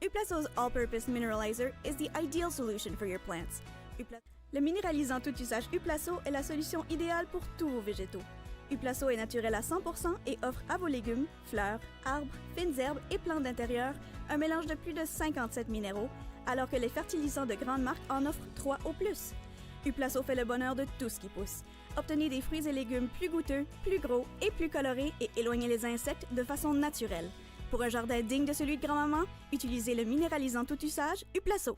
Uplaso's all-purpose mineralizer is the ideal solution for your plants. Le minéralisant tout usage Uplaso est la solution idéale pour tous vos végétaux. Uplaso est naturel à 100% et offre à vos légumes, fleurs, arbres, fines herbes et plantes d'intérieur un mélange de plus de 57 minéraux, alors que les fertilisants de grandes marques en offrent 3 au plus. Uplaso fait le bonheur de tout ce qui pousse. Obtenez des fruits et légumes plus goûteux, plus gros et plus colorés et éloignez les insectes de façon naturelle. Pour un jardin digne de celui de grand-maman, utilisez le minéralisant tout usage Uplaso.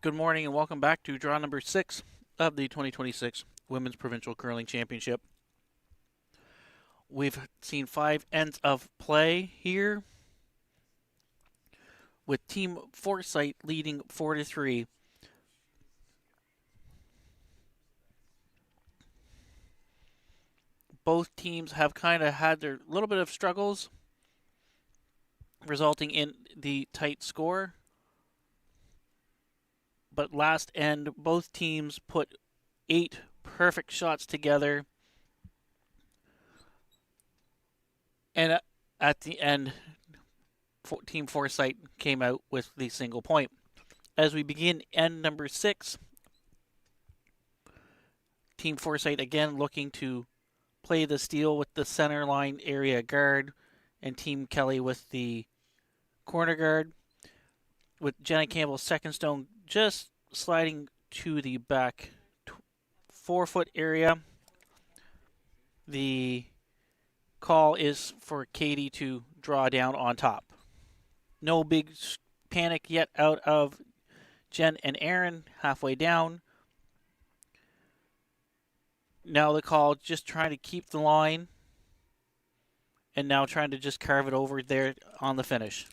Good morning and welcome back to draw number 6 of the 2026 Women's Provincial Curling Championship. We've seen 5 ends of play here, with Team FORSYTHE leading 4-3. Both teams have kind of had their little bit of struggles, resulting in the tight score. but last end, both teams put 8 perfect shots together. And at the end, Team Foresight came out with the single point. As we begin end number 6, Team Foresight again looking to play the steal with the center line area guard, and Team Kelly with the corner guard, with Jenna Campbell's second stone just sliding to the back 4-foot area. The call is for Katie to draw down on top. No big panic yet out of Jen and Aaron halfway down. Now the call just trying to keep the line, and now trying to just carve it over there on the finish.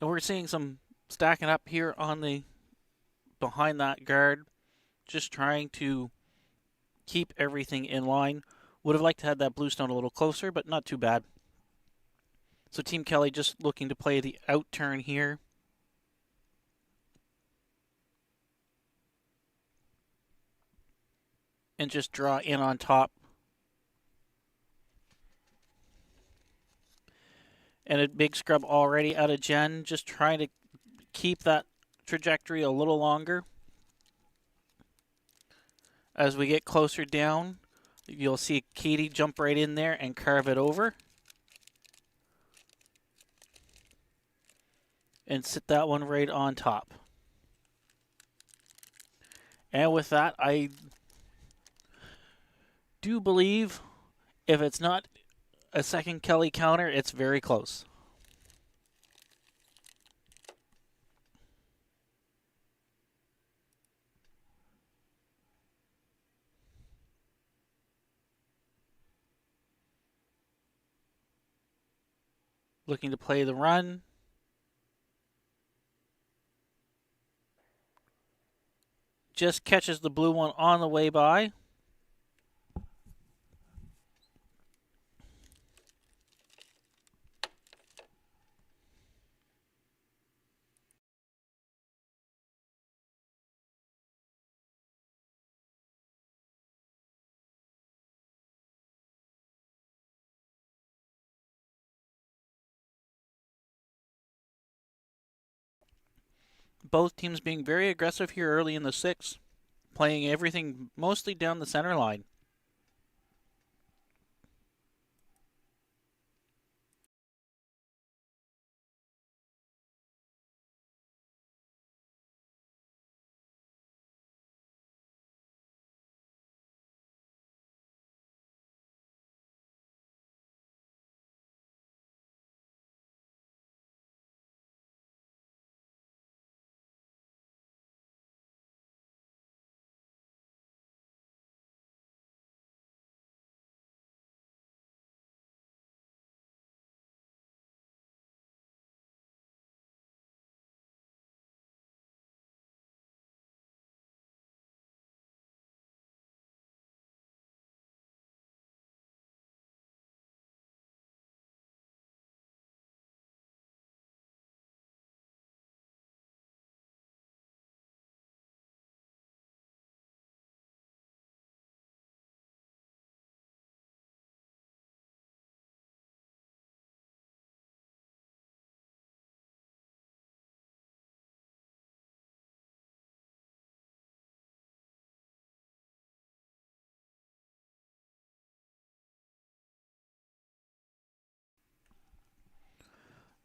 And we're seeing some stacking up here on the behind that guard, just trying to keep everything in line. Would have liked to have that blue stone a little closer, but not too bad. So Team Kelly just looking to play the out turn here. And just draw in on top. And a big scrub already out of Jen, just trying to keep that trajectory a little longer. As we get closer down, you'll see Katie jump right in there and carve it over. And sit that one right on top. And with that, I do believe if it's not a second Kelly counter, it's very close. Looking to play the run. Just catches the blue one on the way by. Both teams being very aggressive here early in the 6th, playing everything mostly down the center line.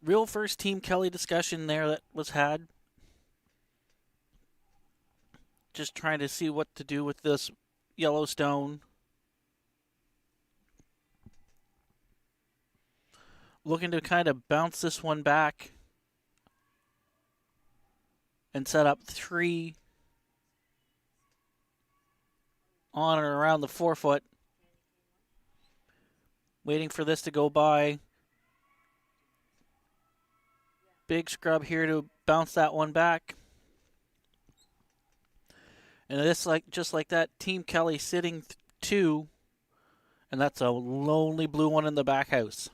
Real first Team Kelly discussion there that was had. Just trying to see what to do with this Yellowstone. Looking to kind of bounce this one back and set up 3 on and around the 4-foot. Waiting for this to go by. Big scrub here to bounce that one back. And this, just like that, Team Kelly sitting 2, and that's a lonely blue one in the back house.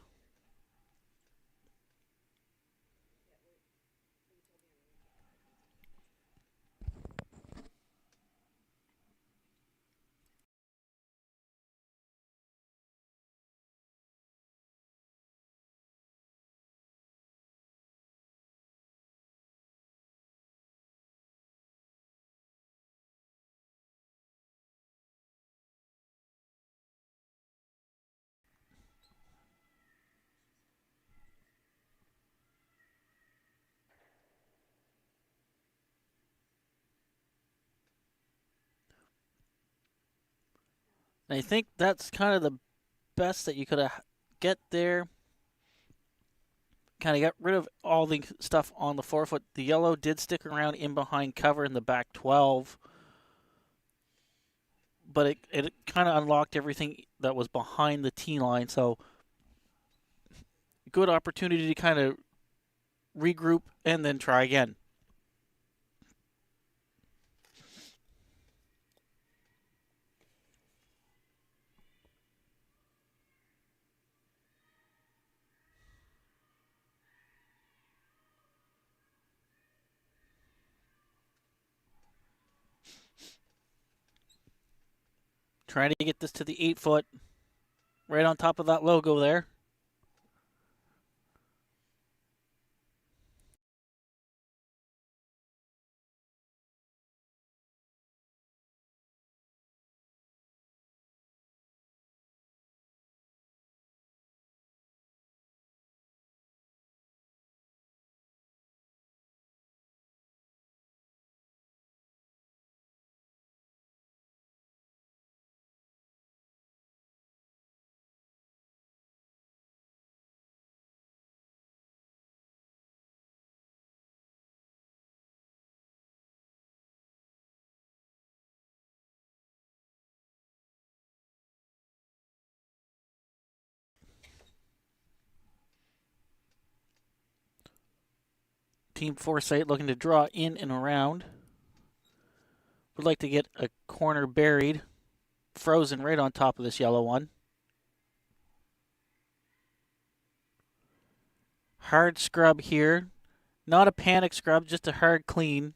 And I think that's kind of the best that you could get there. Kind of got rid of all the stuff on the 4-foot. The yellow did stick around in behind cover in the back 12, but it kind of unlocked everything that was behind the tee line. So good opportunity to kind of regroup and then try again. Trying to get this to the 8-foot, right on top of that logo there. Team Forsythe looking to draw in and around. Would like to get a corner buried, frozen right on top of this yellow one. Hard scrub here. Not a panic scrub, just a hard clean.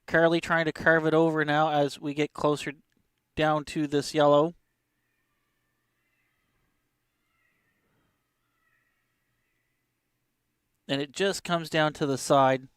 Carly trying to carve it over now as we get closer down to this yellow. And it just comes down to the side.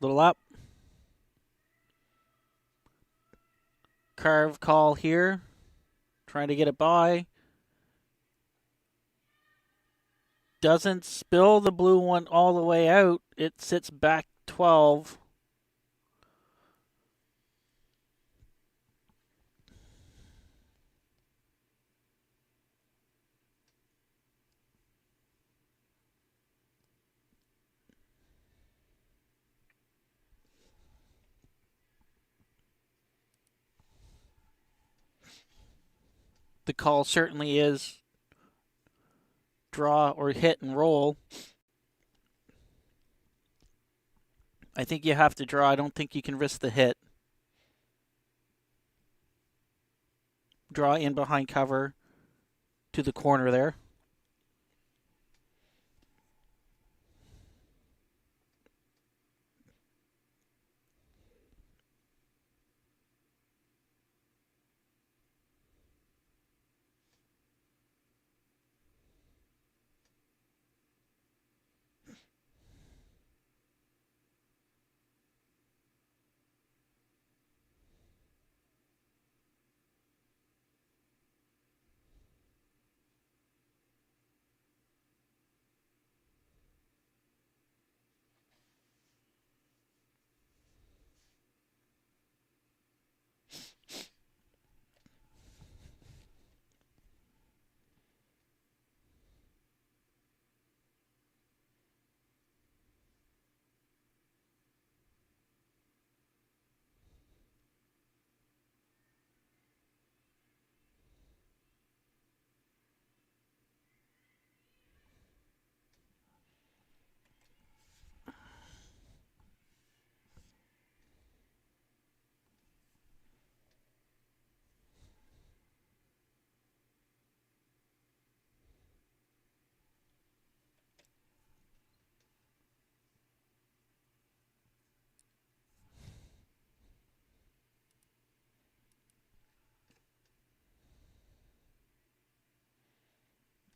Little up. Carve call here. Trying to get it by. Doesn't spill the blue one all the way out. It sits back 12. the call certainly is draw or hit and roll. I think you have to draw. I don't think you can risk the hit. Draw in behind cover to the corner there.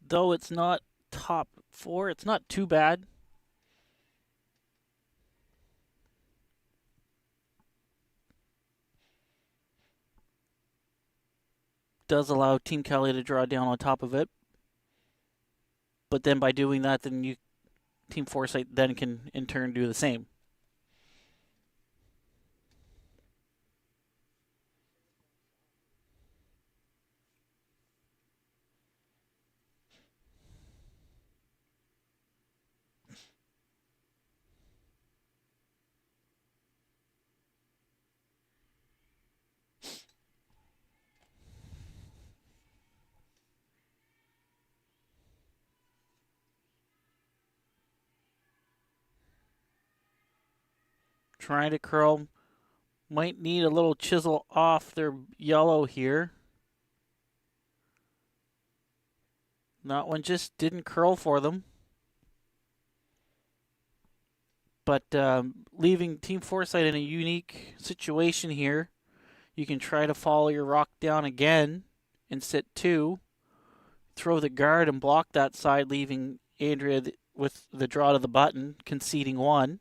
Though it's not top four, it's not too bad. Does allow Team Kelly to draw down on top of it. But then by doing that, then Team Forsythe then can in turn do the same. Trying to curl. Might need a little chisel off their yellow here. That one just didn't curl for them. But leaving Team Forsythe in a unique situation here. You can try to follow your rock down again and sit two. Throw the guard and block that side, leaving Andrea with the draw to the button, conceding one.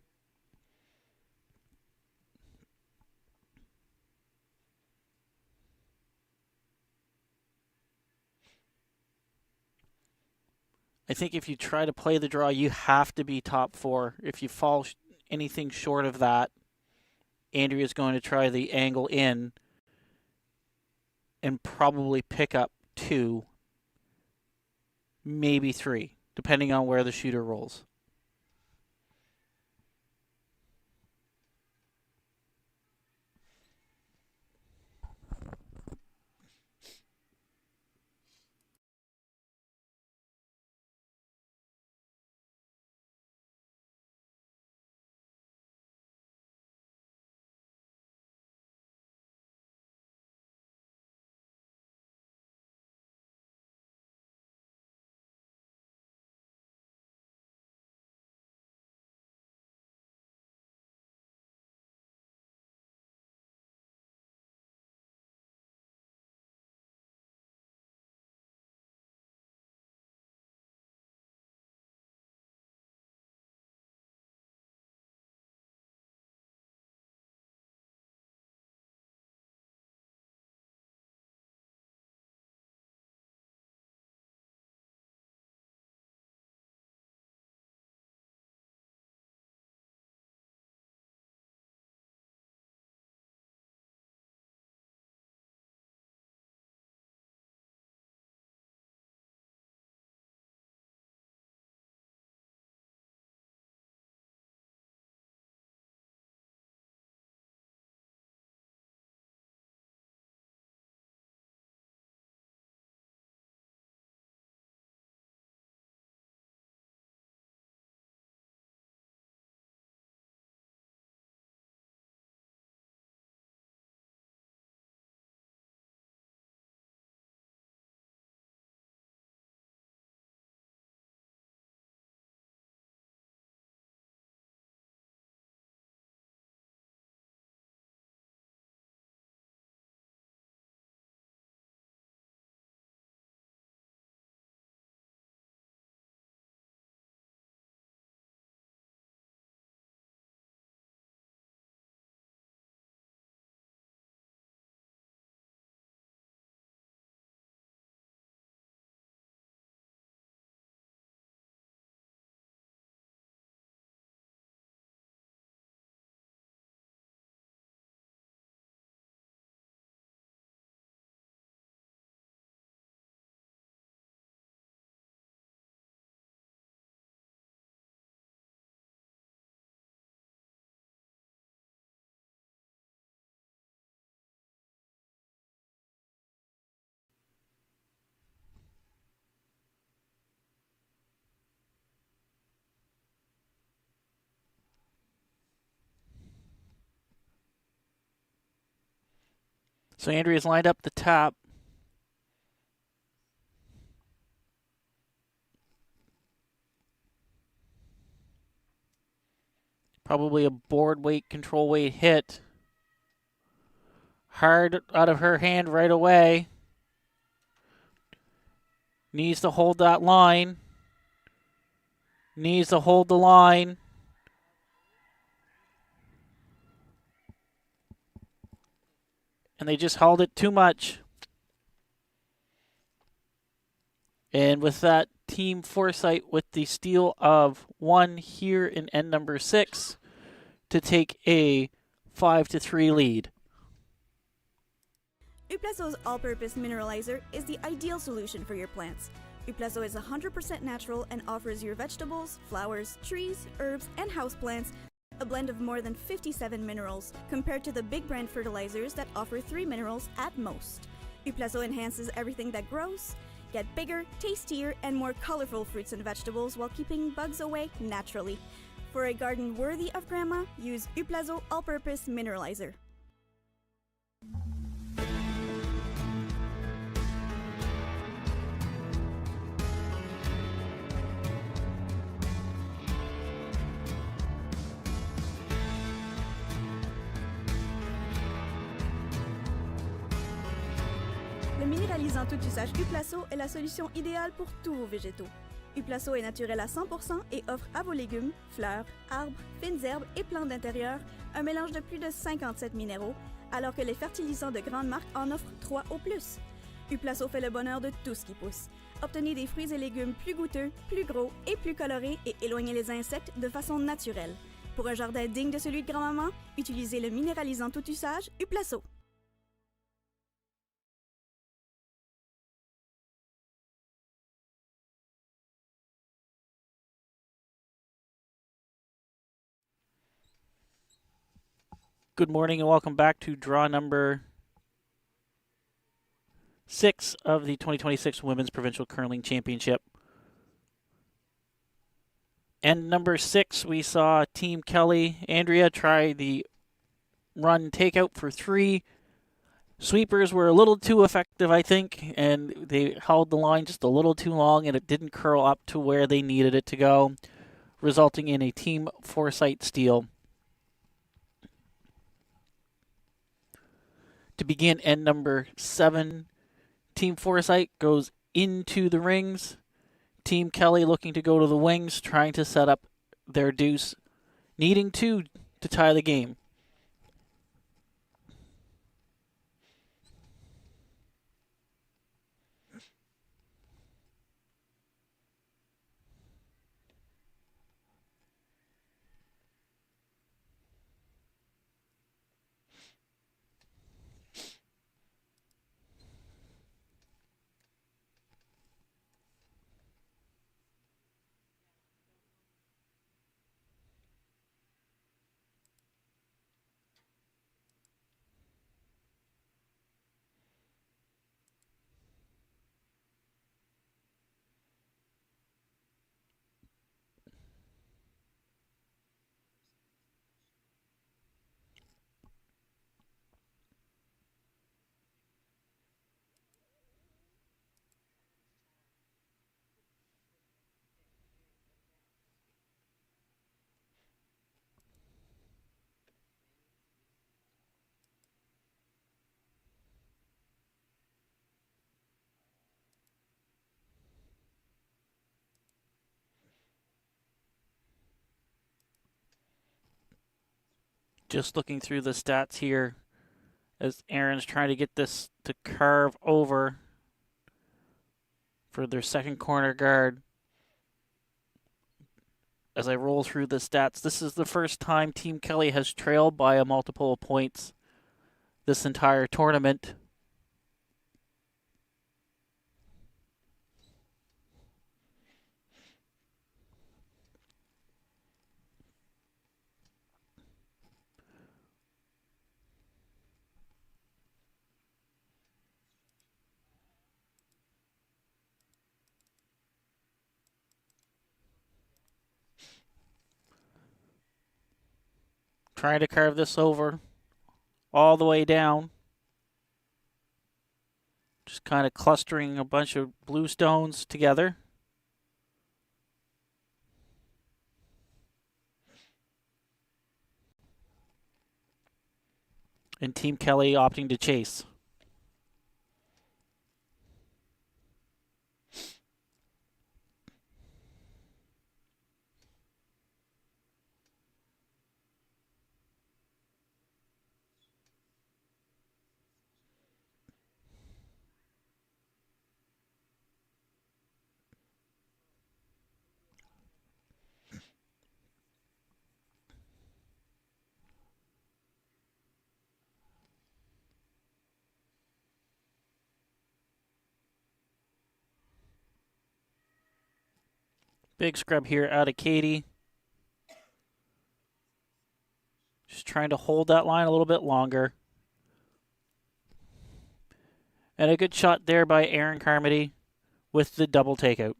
I think if you try to play the draw, you have to be top four. If you fall anything short of that, Andrea's going to try the angle in and probably pick up two, maybe three, depending on where the shooter rolls. So Andrea's lined up the top. Probably a board weight, control weight hit. Hard out of her hand right away. Needs to hold that line. Needs to hold the line. And they just held it too much. And with that, Team Forsythe with the steal of 1 here in end number 6 to take a 5-3 lead. Uplazo's all-purpose mineralizer is the ideal solution for your plants. Uplazo is 100% natural and offers your vegetables, flowers, trees, herbs, and houseplants a blend of more than 57 minerals compared to the big brand fertilizers that offer 3 minerals at most. Uplazo enhances everything that grows. Get bigger, tastier, and more colorful fruits and vegetables while keeping bugs away naturally. For a garden worthy of grandma, use Uplazo all-purpose mineralizer. Le minéralisant tout usage Uplazo est la solution idéale pour tous vos végétaux. Uplazo est naturel à 100% et offre à vos légumes, fleurs, arbres, fines herbes et plantes d'intérieur un mélange de plus de 57 minéraux, alors que les fertilisants de grandes marques en offrent 3 au plus. Uplazo fait le bonheur de tout ce qui pousse. Obtenez des fruits et légumes plus goûteux, plus gros et plus colorés et éloignez les insectes de façon naturelle. Pour un jardin digne de celui de grand-maman, utilisez le minéralisant tout usage Uplazo. Good morning and welcome back to draw number 6 of the 2026 Women's Provincial Curling Championship. And number 6, we saw Team Kelly, Andrea, try the run takeout for 3. Sweepers were a little too effective, I think, and they held the line just a little too long, and it didn't curl up to where they needed it to go, resulting in a Team Forsythe steal. To begin end number 7, Team Forsythe goes into the rings. Team Kelly looking to go to the wings, trying to set up their deuce, needing 2 to tie the game. Just looking through the stats here as Aaron's trying to get this to carve over for their second corner guard. As I roll through the stats, this is the first time Team Kelly has trailed by a multiple of points this entire tournament. Trying to carve this over all the way down. Just kind of clustering a bunch of blue stones together. And Team Kelly opting to chase. Big scrub here out of Katie. Just trying to hold that line a little bit longer. And a good shot there by Aaron Carmody with the double takeout.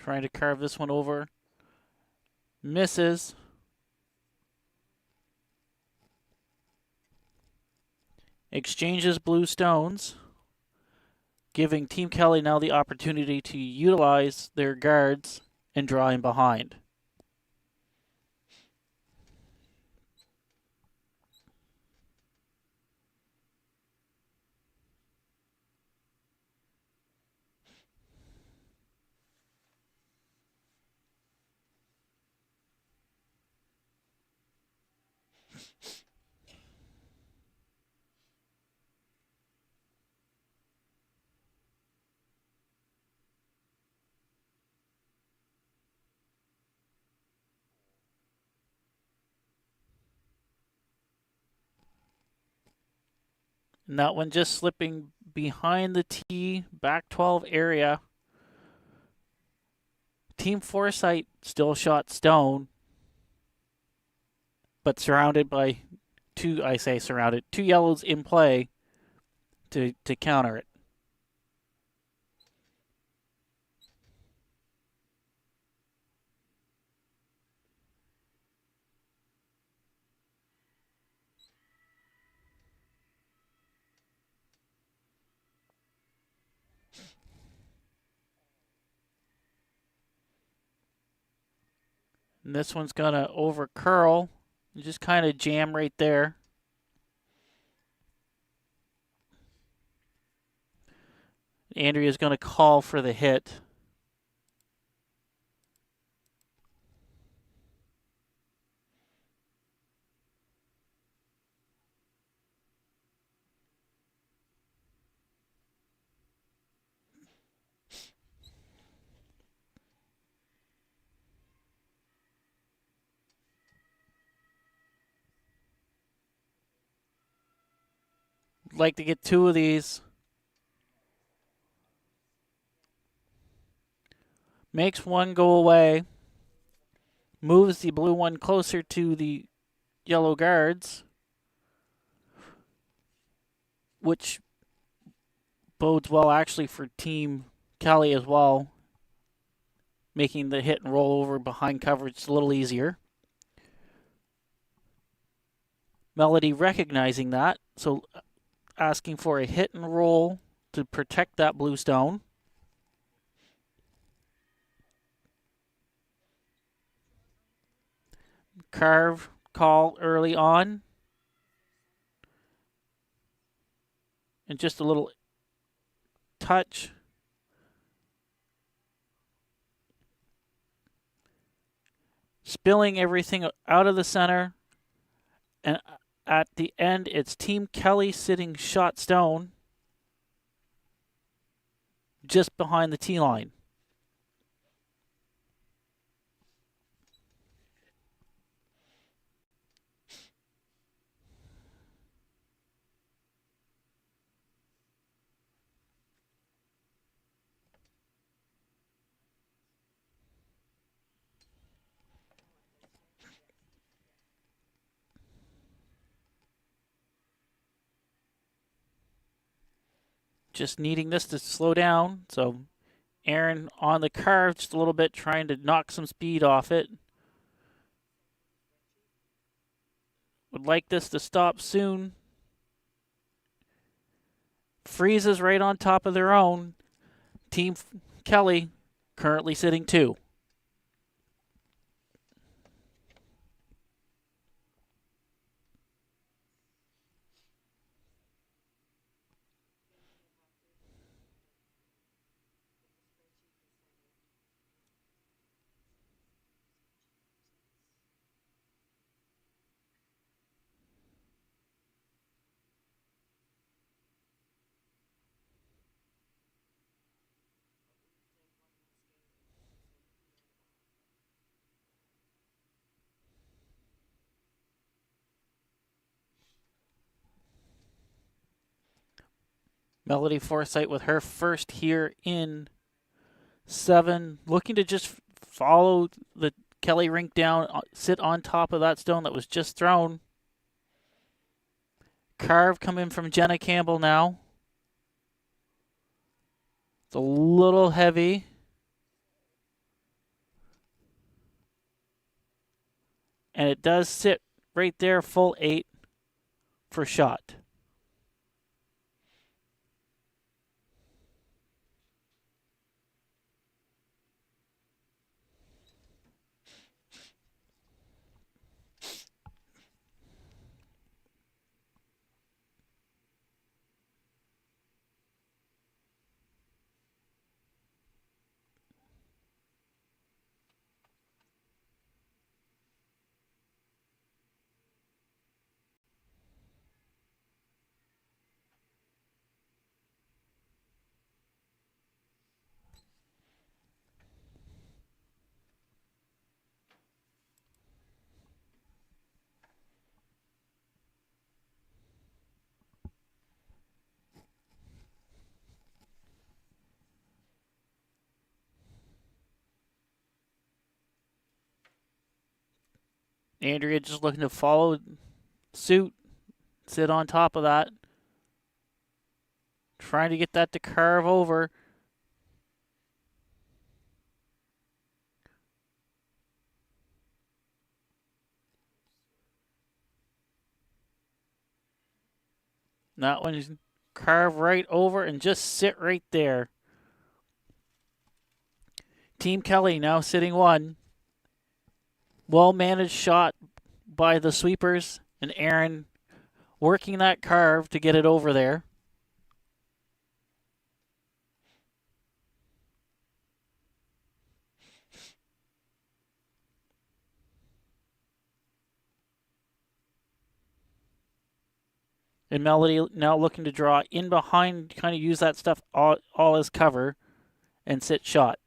Trying to carve this one over. Misses. Exchanges blue stones, giving Team Kelly now the opportunity to utilize their guards and draw in behind. And that one just slipping behind the tee, back 12 area. Team Forsythe still shot stone, but surrounded by two yellows in play to counter it. And this one's going to over curl and just kind of jam right there. Andrea's going to call for the hit. Like to get two of these. Makes one go away. Moves the blue one closer to the yellow guards, which bodes well actually for Team Kelly as well, making the hit and roll over behind coverage a little easier. Melody recognizing that, so asking for a hit and roll to protect that blue stone. Carve call early on. And just a little touch. Spilling everything out of the center. And at the end, it's Team Kelly sitting shot stone just behind the tee line. just needing this to slow down. So Aaron on the carve just a little bit, trying to knock some speed off it. Would like this to stop soon. Freezes right on top of their own. Team Kelly currently sitting 2. Melody Forsythe with her first here in 7, looking to just follow the Kelly rink down, sit on top of that stone that was just thrown. Carve coming from Jenna Campbell now. It's a little heavy. And it does sit right there, full 8 for shot. Andrea just looking to follow suit, sit on top of that. Trying to get that to carve over. That one is carve right over and just sit right there. Team Kelly now sitting 1. Well managed shot by the sweepers, and Aaron working that carve to get it over there. And Melody now looking to draw in behind, kind of use that stuff all as cover and sit shot.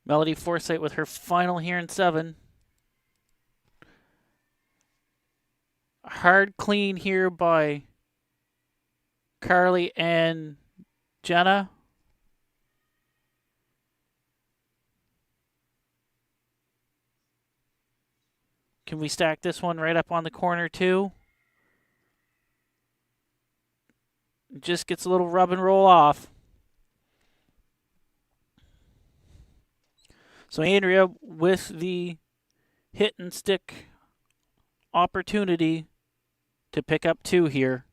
Melody Forsythe with her final here in 7. Hard clean here by Carly and Jenna. Can we stack this one right up on the corner too? Just gets a little rub and roll off. So Andrea with the hit and stick opportunity to pick up 2 here.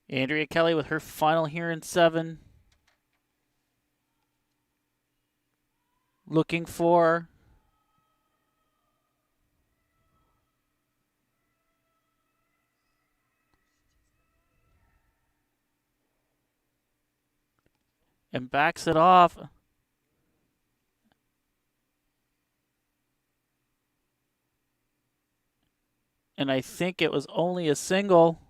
Andrea Kelly with her final here in 7. Looking for and backs it off. And I think it was only a single.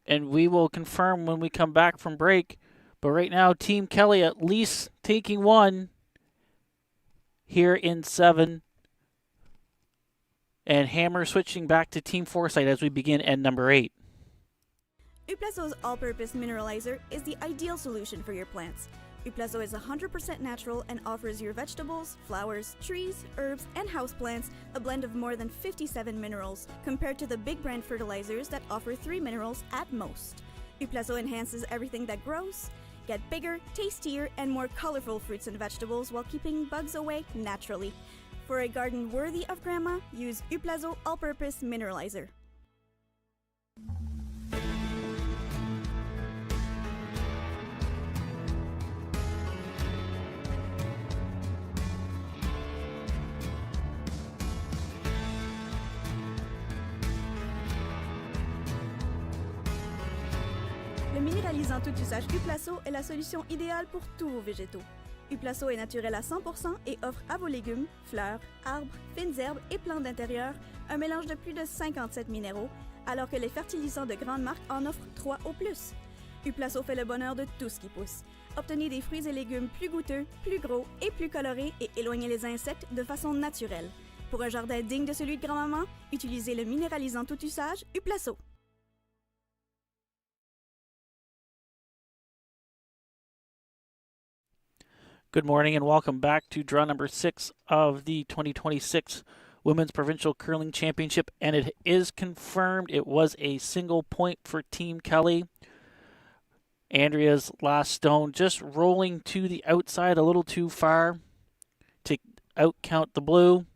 And we will confirm when we come back from break. But right now, Team Kelly at least taking one here in 7. And Hammer switching back to Team Forsythe as we begin end number 8. Uplazo's all-purpose mineralizer is the ideal solution for your plants. Uplazo is 100% natural and offers your vegetables, flowers, trees, herbs, and houseplants a blend of more than 57 minerals, compared to the big brand fertilizers that offer 3 minerals at most. Uplazo enhances everything that grows. Get bigger, tastier, and more colorful fruits and vegetables while keeping bugs away naturally. For a garden worthy of grandma, use Uplazo all-purpose mineralizer. Le minéralisant tout usage Uplazo est la solution idéale pour tous vos végétaux. Uplazo est naturel à 100% et offre à vos légumes, fleurs, arbres, fines herbes et plantes d'intérieur un mélange de plus de 57 minéraux, alors que les fertilisants de grandes marques en offrent 3 au plus. Uplazo fait le bonheur de tout ce qui pousse. Obtenez des fruits et légumes plus goûteux, plus gros et plus colorés et éloignez les insectes de façon naturelle. Pour un jardin digne de celui de grand-maman, utilisez le minéralisant tout usage Uplazo. Good morning and welcome back to draw number 6 of the 2026 Women's Provincial Curling Championship. And it is confirmed it was a single point for Team Kelly. Andrea's last stone just rolling to the outside a little too far to outcount the blue.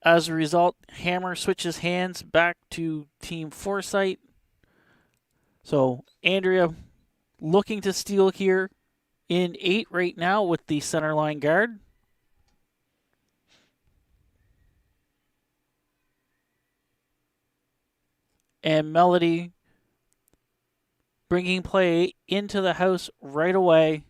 As a result, Hammer switches hands back to Team Forsythe. So Andrea looking to steal here in 8 right now with the center line guard. And Melody bringing play into the house right away.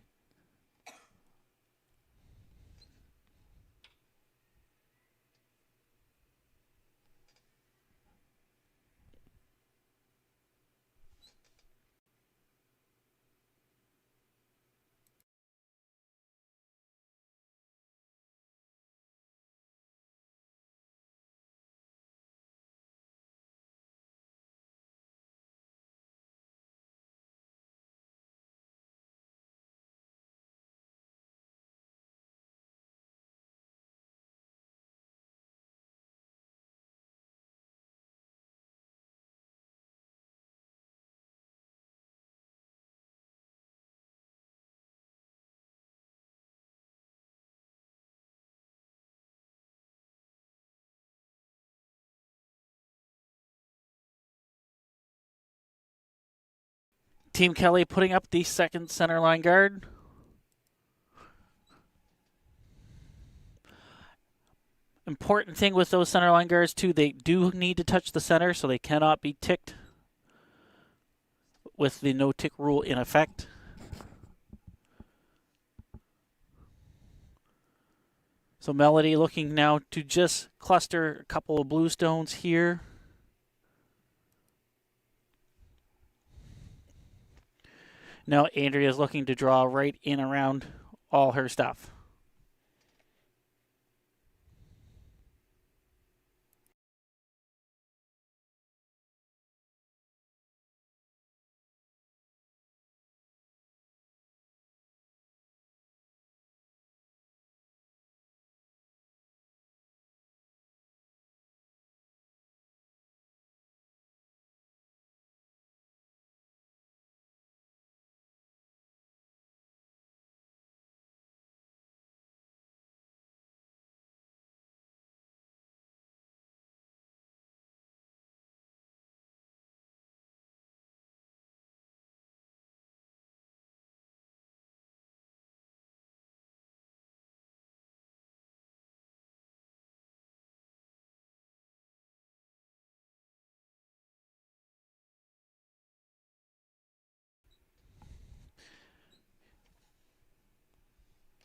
Team Kelly putting up the second center line guard. Important thing with those center line guards too, they do need to touch the center, so they cannot be ticked with the no tick rule in effect. So Melody looking now to just cluster a couple of blue stones here. Now Andrea is looking to draw right in around all her stuff.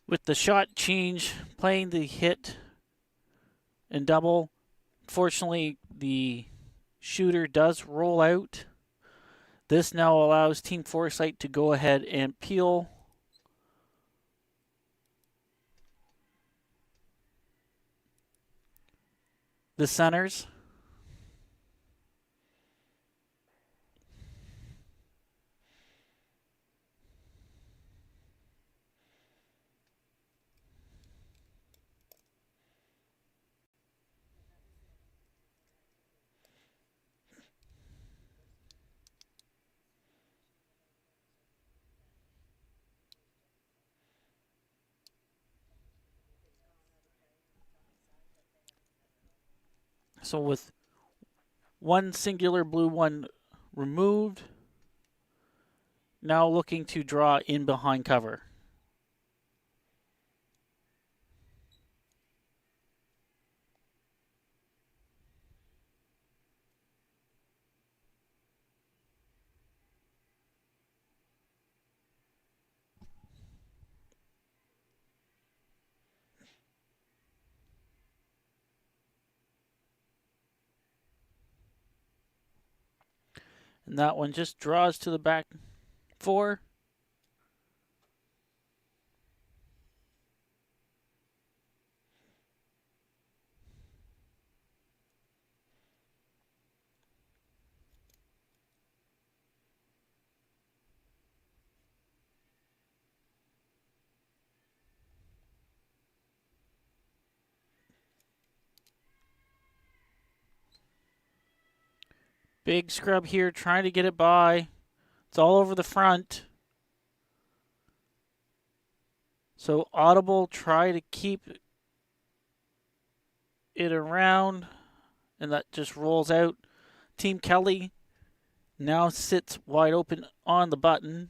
With the shot change, playing the hit and double, fortunately, the shooter does roll out. This now allows Team Foresight to go ahead and peel the centers. So with one singular blue one removed, now looking to draw in behind cover. And that one just draws to the back four. Big scrub here, trying to get it by. It's all over the front. So Audible try to keep it around, and that just rolls out. Team Kelly now sits wide open on the button.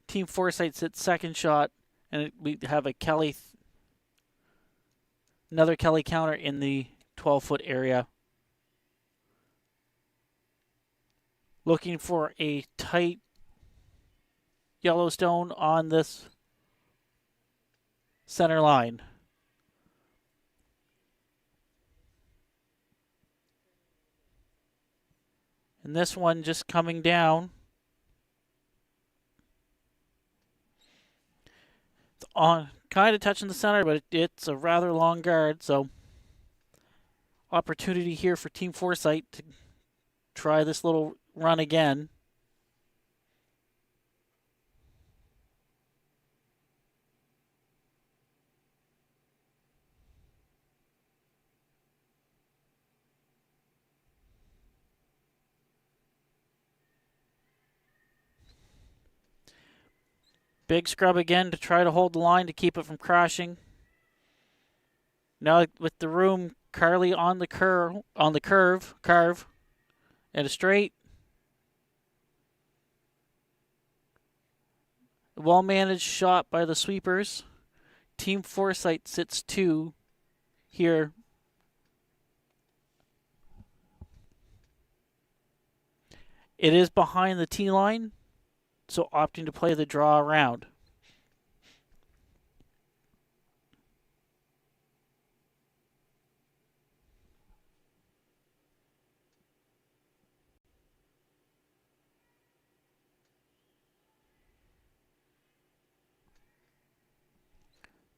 Team Foresight sits second shot, and we have another Kelly counter in the 12-foot area. Looking for a tight Yellowstone on this center line. And this one just coming down. It's on, kind of touching the center, but it's a rather long guard, so opportunity here for Team Foresight to try this little run again. Big scrub again to try to hold the line to keep it from crashing. Now with the room, Carly on the carve, and a straight. Well managed shot by the sweepers. Team Foresight sits two here. It is behind the tee line, so opting to play the draw around.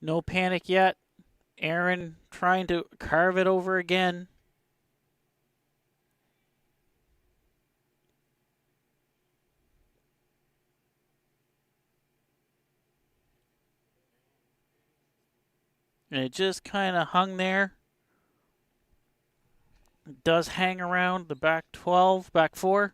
No panic yet. Aaron trying to carve it over again. And it just kind of hung there. It does hang around the back 12, back 4.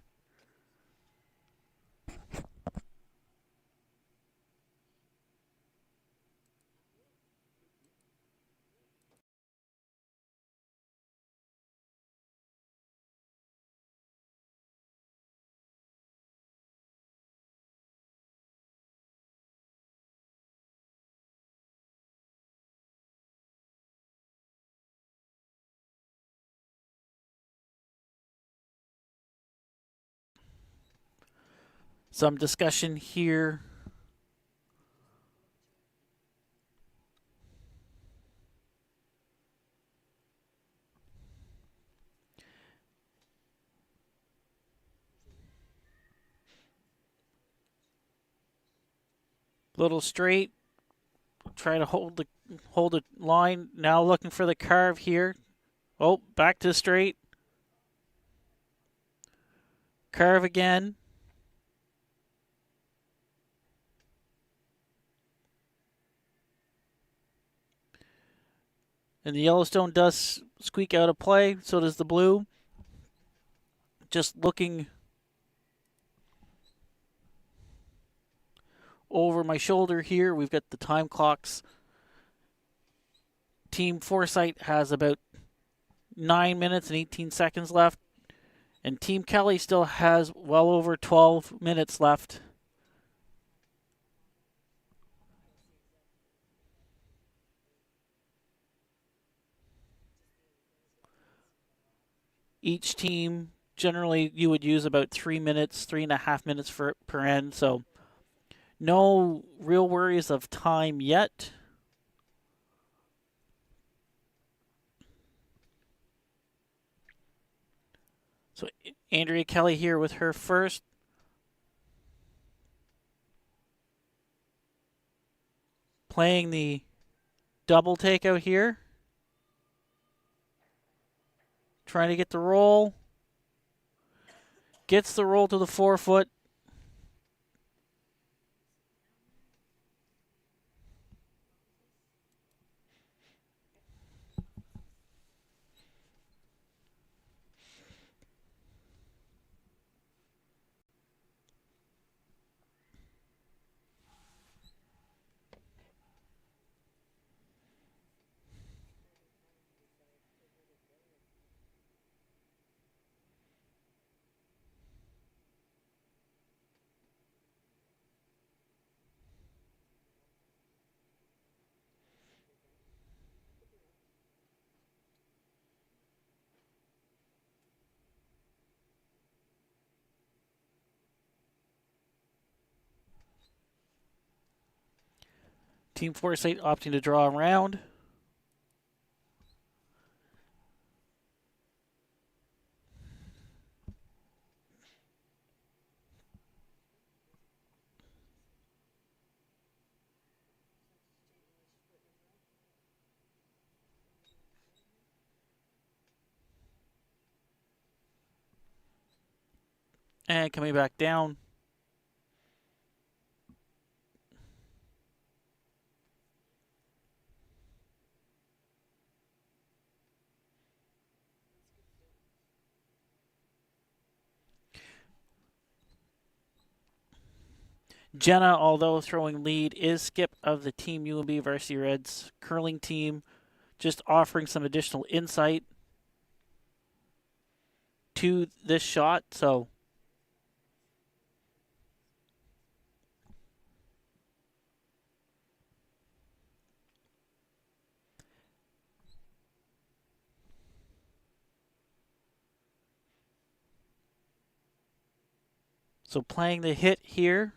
Some discussion here. Little straight. Try to hold the line. Now looking for the carve here. Oh, back to straight. Carve again. And the Yellowstone does squeak out of play. So does the blue. Just looking over my shoulder here. We've got the time clocks. Team Forsythe has about 9 minutes and 18 seconds left. And Team Kelly still has well over 12 minutes left. Each team, generally, you would use about 3 minutes, 3.5 minutes per end. So no real worries of time yet. So Andrea Kelly here with her first. Playing the double takeout here. Trying to get the roll. Gets the roll to the 4-foot. Team Forsythe opting to draw around. And coming back down. Jenna, although throwing lead, is skip of the Team UNB Varsity Reds curling team, just offering some additional insight to this shot. So playing the hit here,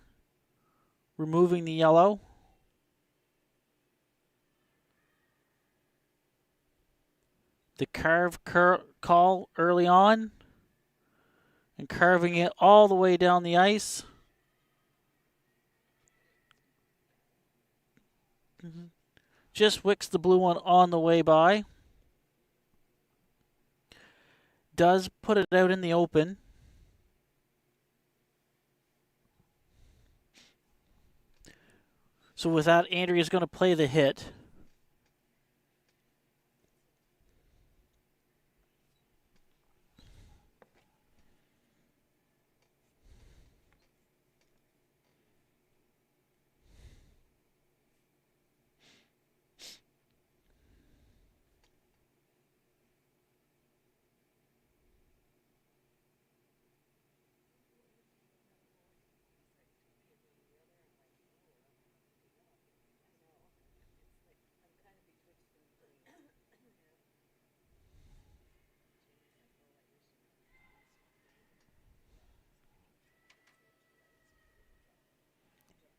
removing the yellow. The carve call early on, and carving it all the way down the ice. Just wicks the blue one on the way by. Does put it out in the open. So with that, Andrea's going to play the hit.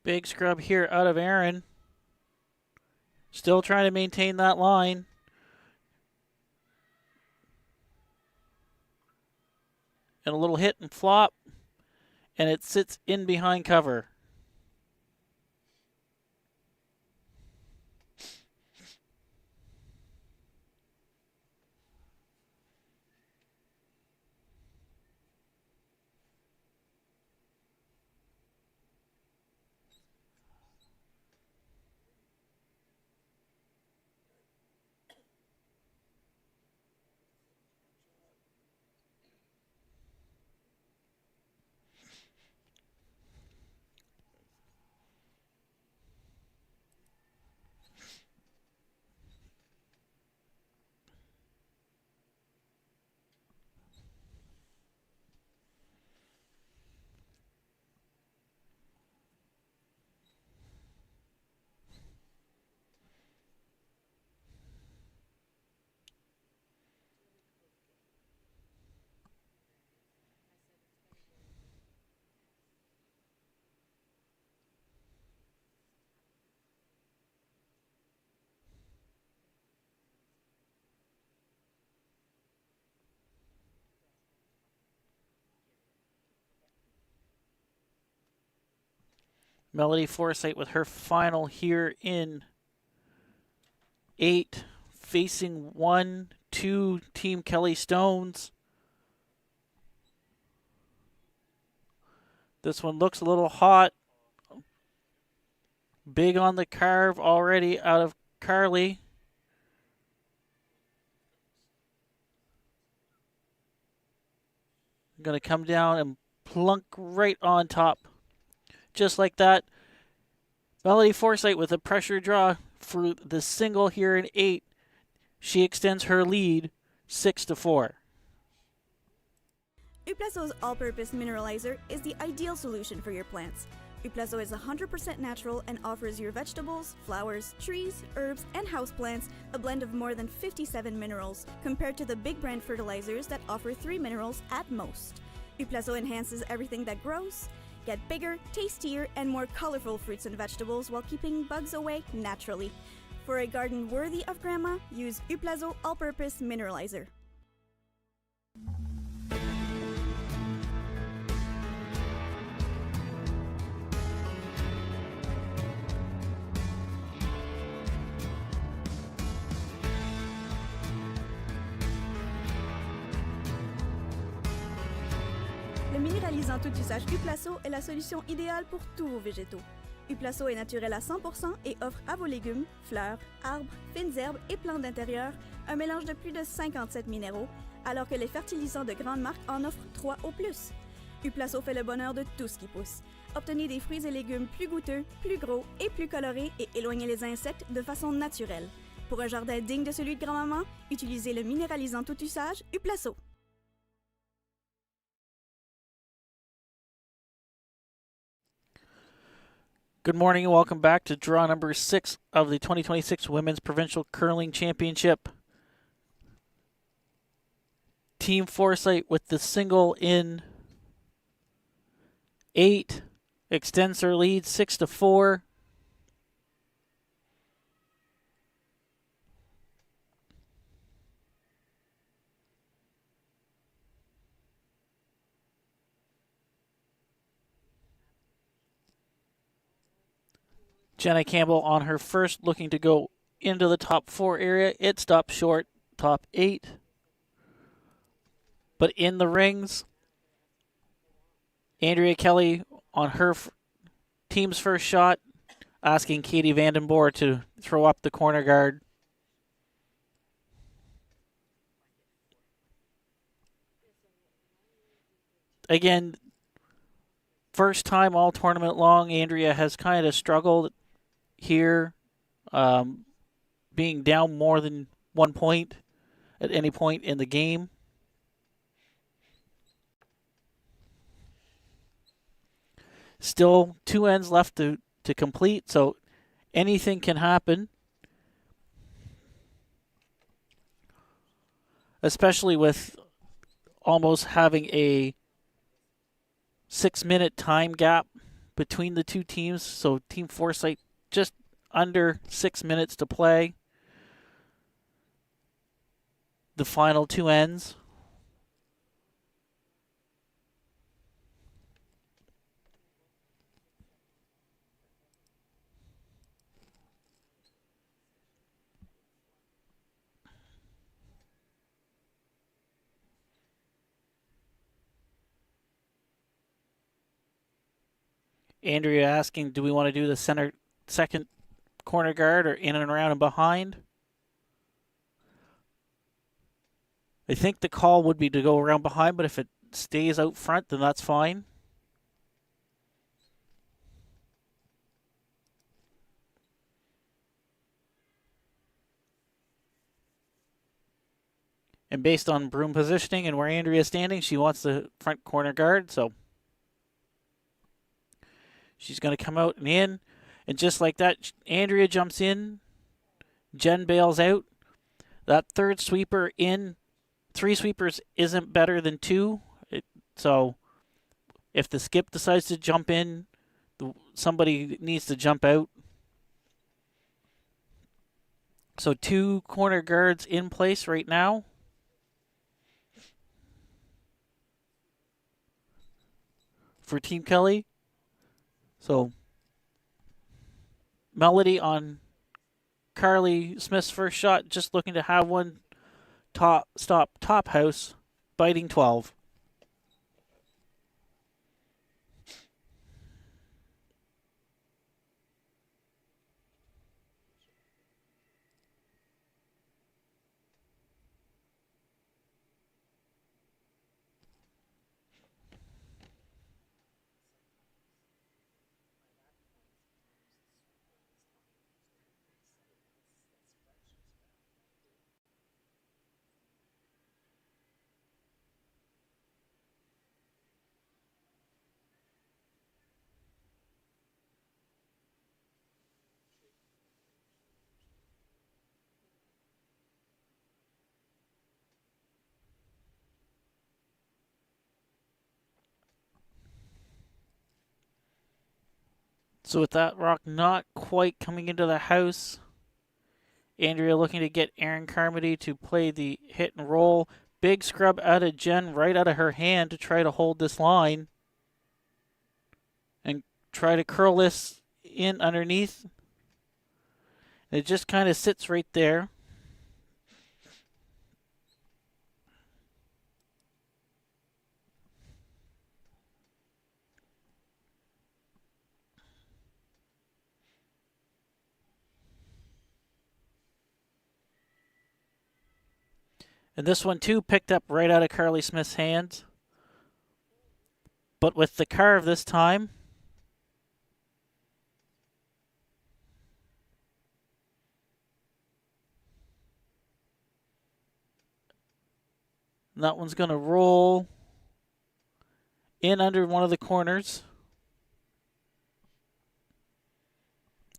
Big scrub here out of Aaron. Still trying to maintain that line. And a little hit and flop. And it sits in behind cover. Melody Forsythe with her final here in 8, facing 1, 2 Team Kelly Stones. This one looks a little hot. Big on the carve already out of Carly. Going to come down and plunk right on top. Just like that. Melody Forsythe with a pressure draw for the single here in 8. She extends her lead 6-4. Uplazo's all-purpose mineralizer is the ideal solution for your plants. Uplazo is 100% natural and offers your vegetables, flowers, trees, herbs, and houseplants a blend of more than 57 minerals, compared to the big brand fertilizers that offer 3 minerals at most. Uplazo enhances everything that grows. Get bigger, tastier, and more colorful fruits and vegetables while keeping bugs away naturally. For a garden worthy of grandma, use Uplazo all-purpose mineralizer. Le minéralisant tout usage Uplazo est la solution idéale pour tous vos végétaux. Uplazo est naturel à 100% et offre à vos légumes, fleurs, arbres, fines herbes et plantes d'intérieur un mélange de plus de 57 minéraux, alors que les fertilisants de grandes marques en offrent 3 au plus. Uplazo fait le bonheur de tout ce qui pousse. Obtenez des fruits et légumes plus goûteux, plus gros et plus colorés et éloignez les insectes de façon naturelle. Pour un jardin digne de celui de grand-maman, utilisez le minéralisant tout usage Uplazo. Good morning and welcome back to draw number 6 of the 2026 Women's Provincial Curling Championship. Team Forsythe with the single in 8 extends their lead 6-4. Jenna Campbell on her first, looking to go into the top 4 area. It stopped short, top 8. But in the rings, Andrea Kelly on her team's first shot, asking Katie Vandenborre to throw up the corner guard. Again, first time all tournament long, Andrea has kind of struggled here, being down more than 1 point at any point in the game. Still 2 ends left to complete, so anything can happen. Especially with almost having a 6-minute time gap between the two teams. So Team Forsythe just under 6 minutes to play. The final two ends. Andrea asking, do we want to do the center second corner guard or in and around and behind? I think the call would be to go around behind, but if it stays out front, then that's fine. And based on broom positioning and where Andrea's standing, she wants the front corner guard, so she's going to come out and in. And just like that, Andrea jumps in. Jen bails out. That third sweeper in. 3 sweepers isn't better than 2. So if the skip decides to jump in, somebody needs to jump out. So 2 corner guards in place right now. For Team Kelly. So Melody on Carly Smith's first shot, just looking to have one top house, biting 12. So with that rock not quite coming into the house, Andrea looking to get Aaron Carmody to play the hit and roll. Big scrub out of Jen right out of her hand to try to hold this line. And try to curl this in underneath. It just kind of sits right there. And this one too picked up right out of Carly Smith's hands. But with the carve this time. And that one's going to roll in under one of the corners.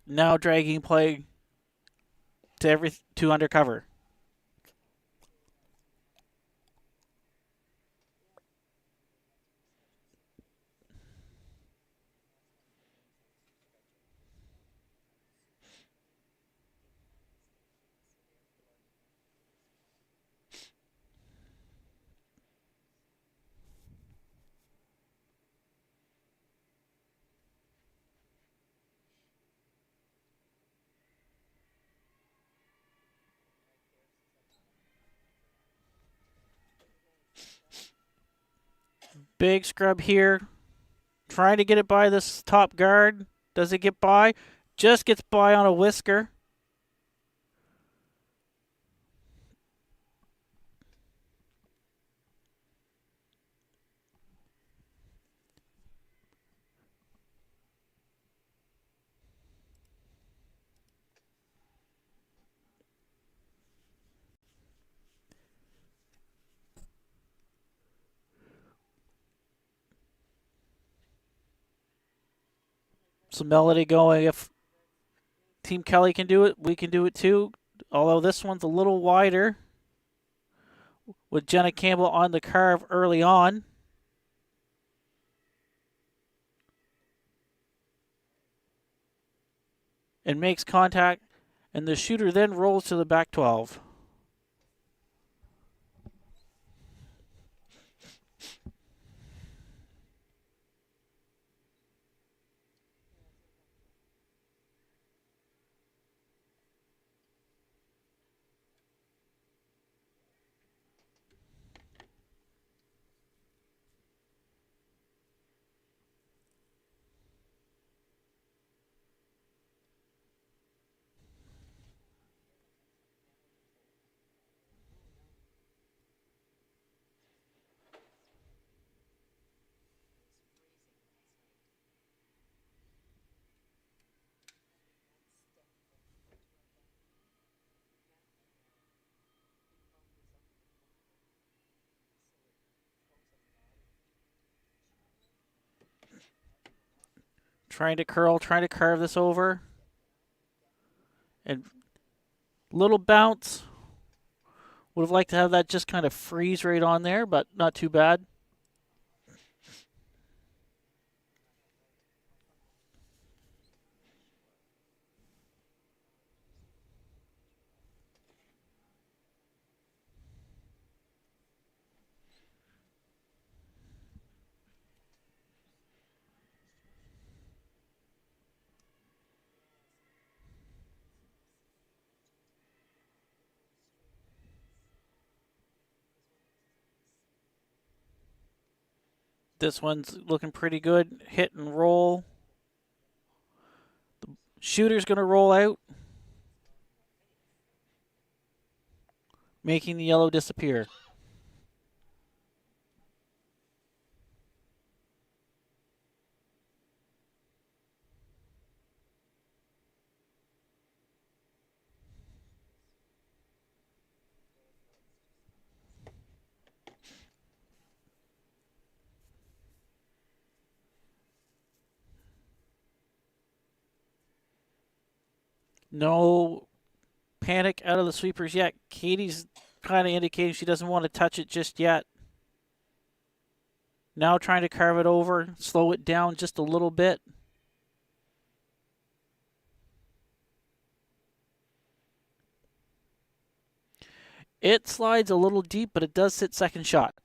Now dragging play to undercover. Big scrub here. Trying to get it by this top guard. Does it get by? Just gets by on a whisker. Some melody going. If Team Kelly can do it, we can do it too. Although this one's a little wider. With Jenna Campbell on the carve early on. and makes contact, and the shooter then rolls to the back 12. Trying to curl, trying to carve this over. And little bounce. Would have liked to have that just kind of freeze right on there, but not too bad. This one's looking pretty good. Hit and roll. The shooter's going to roll out, making the yellow disappear. No panic out of the sweepers yet. Katie's kind of indicating she doesn't want to touch it just yet. Now trying to carve it over, slow it down just a little bit. It slides a little deep, but it does sit second shot.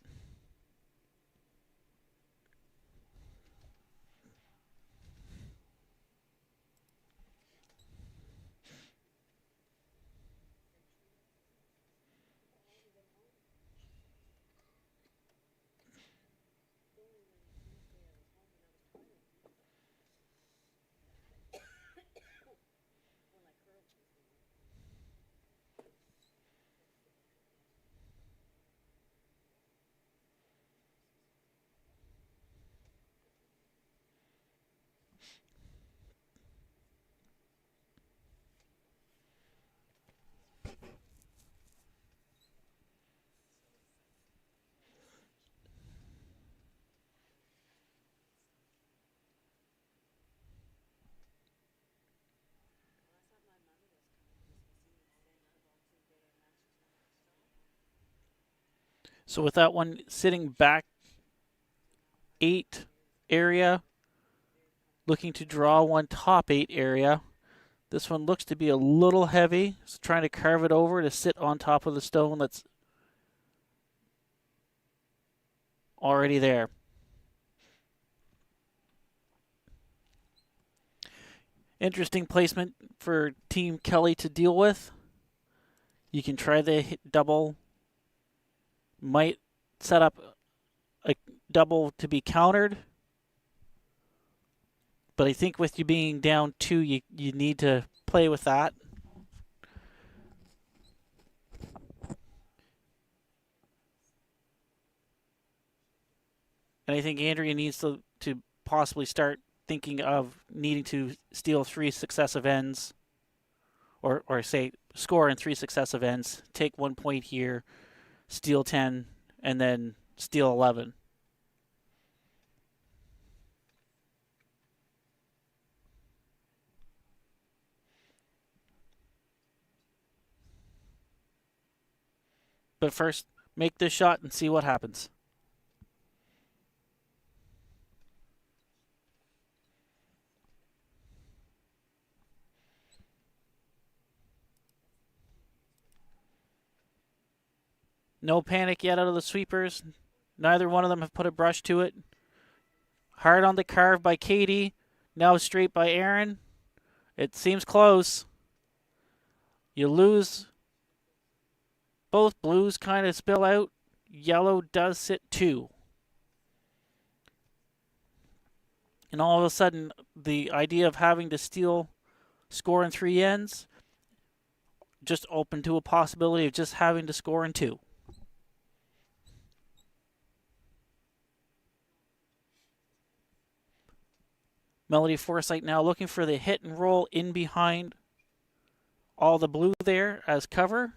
So with that one sitting back 8 area, looking to draw one top 8 area. This one looks to be a little heavy, so trying to carve it over to sit on top of the stone that's already there. Interesting placement for Team Kelly to deal with. You can try the hit double. Might set up a double to be countered. But I think with you being down 2, you need to play with that. And I think Andrea needs to possibly start thinking of needing to steal 3 successive ends. Or say score in 3 successive ends. Take 1 point here, steal 10, and then steal 11. But first, make this shot and see what happens. No panic yet out of the sweepers. Neither one of them have put a brush to it. Hard on the carve by Katie. Now straight by Aaron. It seems close. You lose. Both blues kind of spill out. Yellow does sit 2. And all of a sudden, the idea of having to steal score in 3 ends just open to a possibility of just having to score in 2. Melody Forsythe now looking for the hit and roll in behind all the blue there as cover.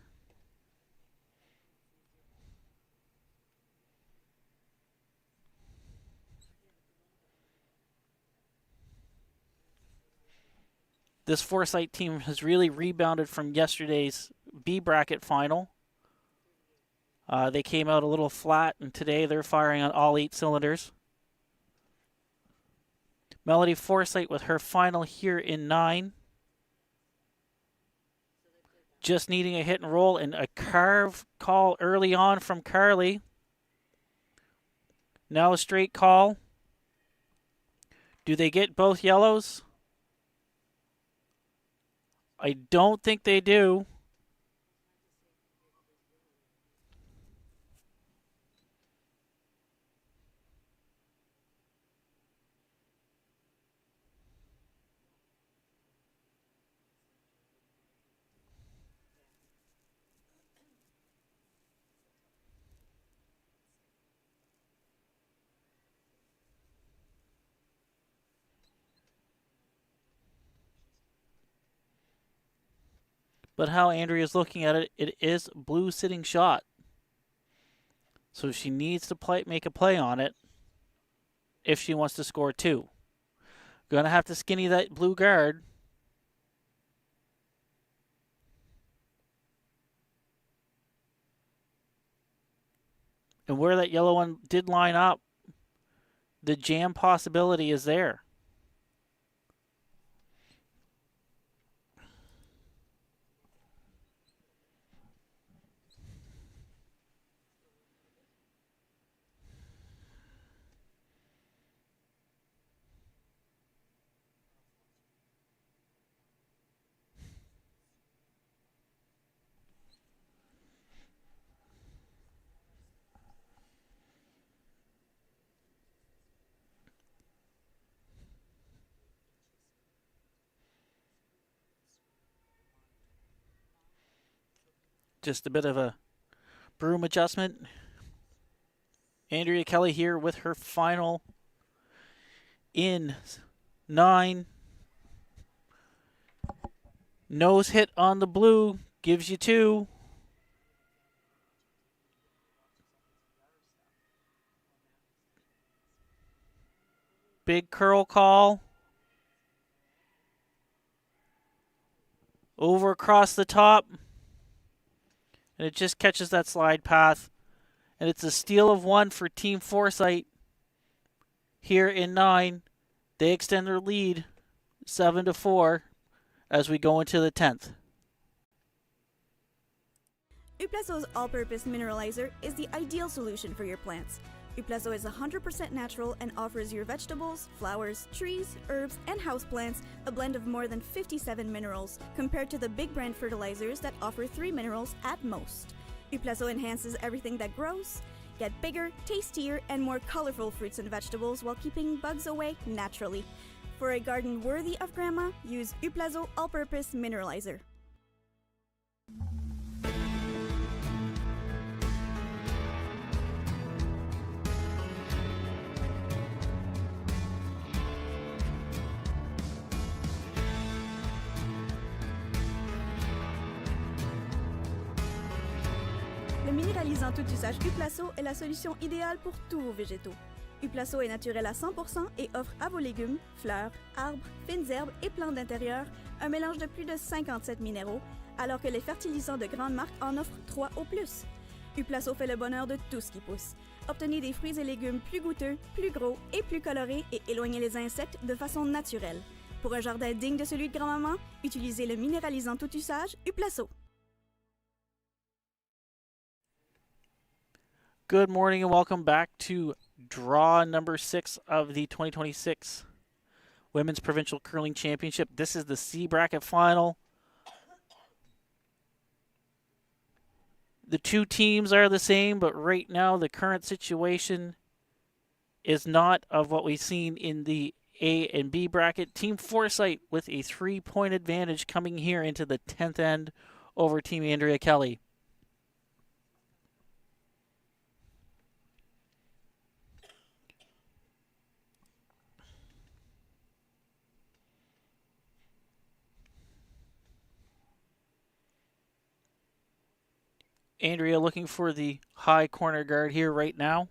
This Forsythe team has really rebounded from yesterday's B bracket final. They came out a little flat, and today they're firing on all 8 cylinders. Melody Forsythe with her final here in 9. Just needing a hit and roll, and a carve call early on from Carly. Now a straight call. Do they get both yellows? I don't think they do. But how Andrea's looking at it, it is blue sitting shot. So she needs to make a play on it if she wants to score 2. Gonna have to skinny that blue guard. And where that yellow one did line up, the jam possibility is there. Just a bit of a broom adjustment. Andrea Kelly here with her final in 9. Nose hit on the blue gives you 2. Big curl call. Over across the top. And it just catches that slide path. And it's a steal of 1 for Team Forsythe here in 9. They extend their lead 7-4 as we go into the 10th. Uplazo's all-purpose mineralizer is the ideal solution for your plants. Uplazo is 100% natural and offers your vegetables, flowers, trees, herbs, and houseplants a blend of more than 57 minerals compared to the big brand fertilizers that offer 3 minerals at most. Uplazo enhances everything that grows. Get bigger, tastier, and more colorful fruits and vegetables while keeping bugs away naturally. For a garden worthy of grandma, use Uplazo all-purpose mineralizer. Le minéralisant tout usage Uplazo est la solution idéale pour tous vos végétaux. Uplazo est naturel à 100% et offre à vos légumes, fleurs, arbres, fines herbes et plantes d'intérieur un mélange de plus de 57 minéraux, alors que les fertilisants de grandes marques en offrent 3 au plus. Uplazo fait le bonheur de tout ce qui pousse. Obtenez des fruits et légumes plus goûteux, plus gros et plus colorés et éloignez les insectes de façon naturelle. Pour un jardin digne de celui de grand-maman, utilisez le minéralisant tout usage Uplazo. Good morning and welcome back to draw number 6 of the 2026 Women's Provincial Curling Championship. This is the C bracket final. The two teams are the same, but right now the current situation is not of what we've seen in the A and B bracket. Team Forsythe with a 3-point advantage coming here into the 10th end over Team Andrea Kelly. Andrea looking for the high corner guard here right now.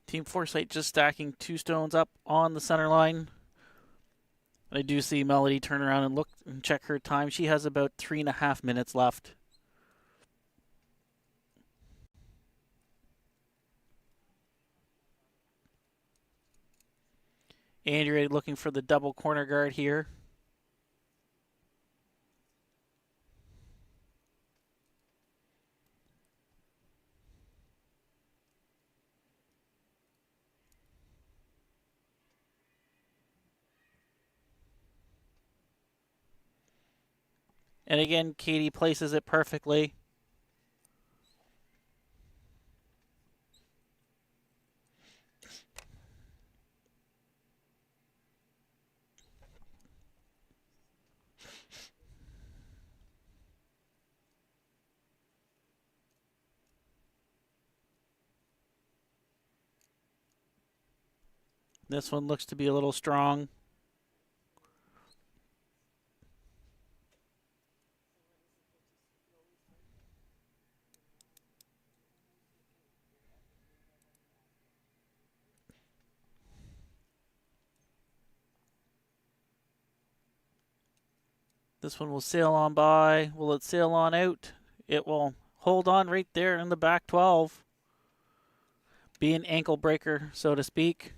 Team Forsythe just stacking 2 stones up on the center line. I do see Melody turn around and look and check her time. She has about 3.5 minutes left. Andrea looking for the double corner guard here. And again, Katie places it perfectly. This one looks to be a little strong. This one will sail on by. Will it sail on out? It will hold on right there in the back 12. Be an ankle breaker, so to speak.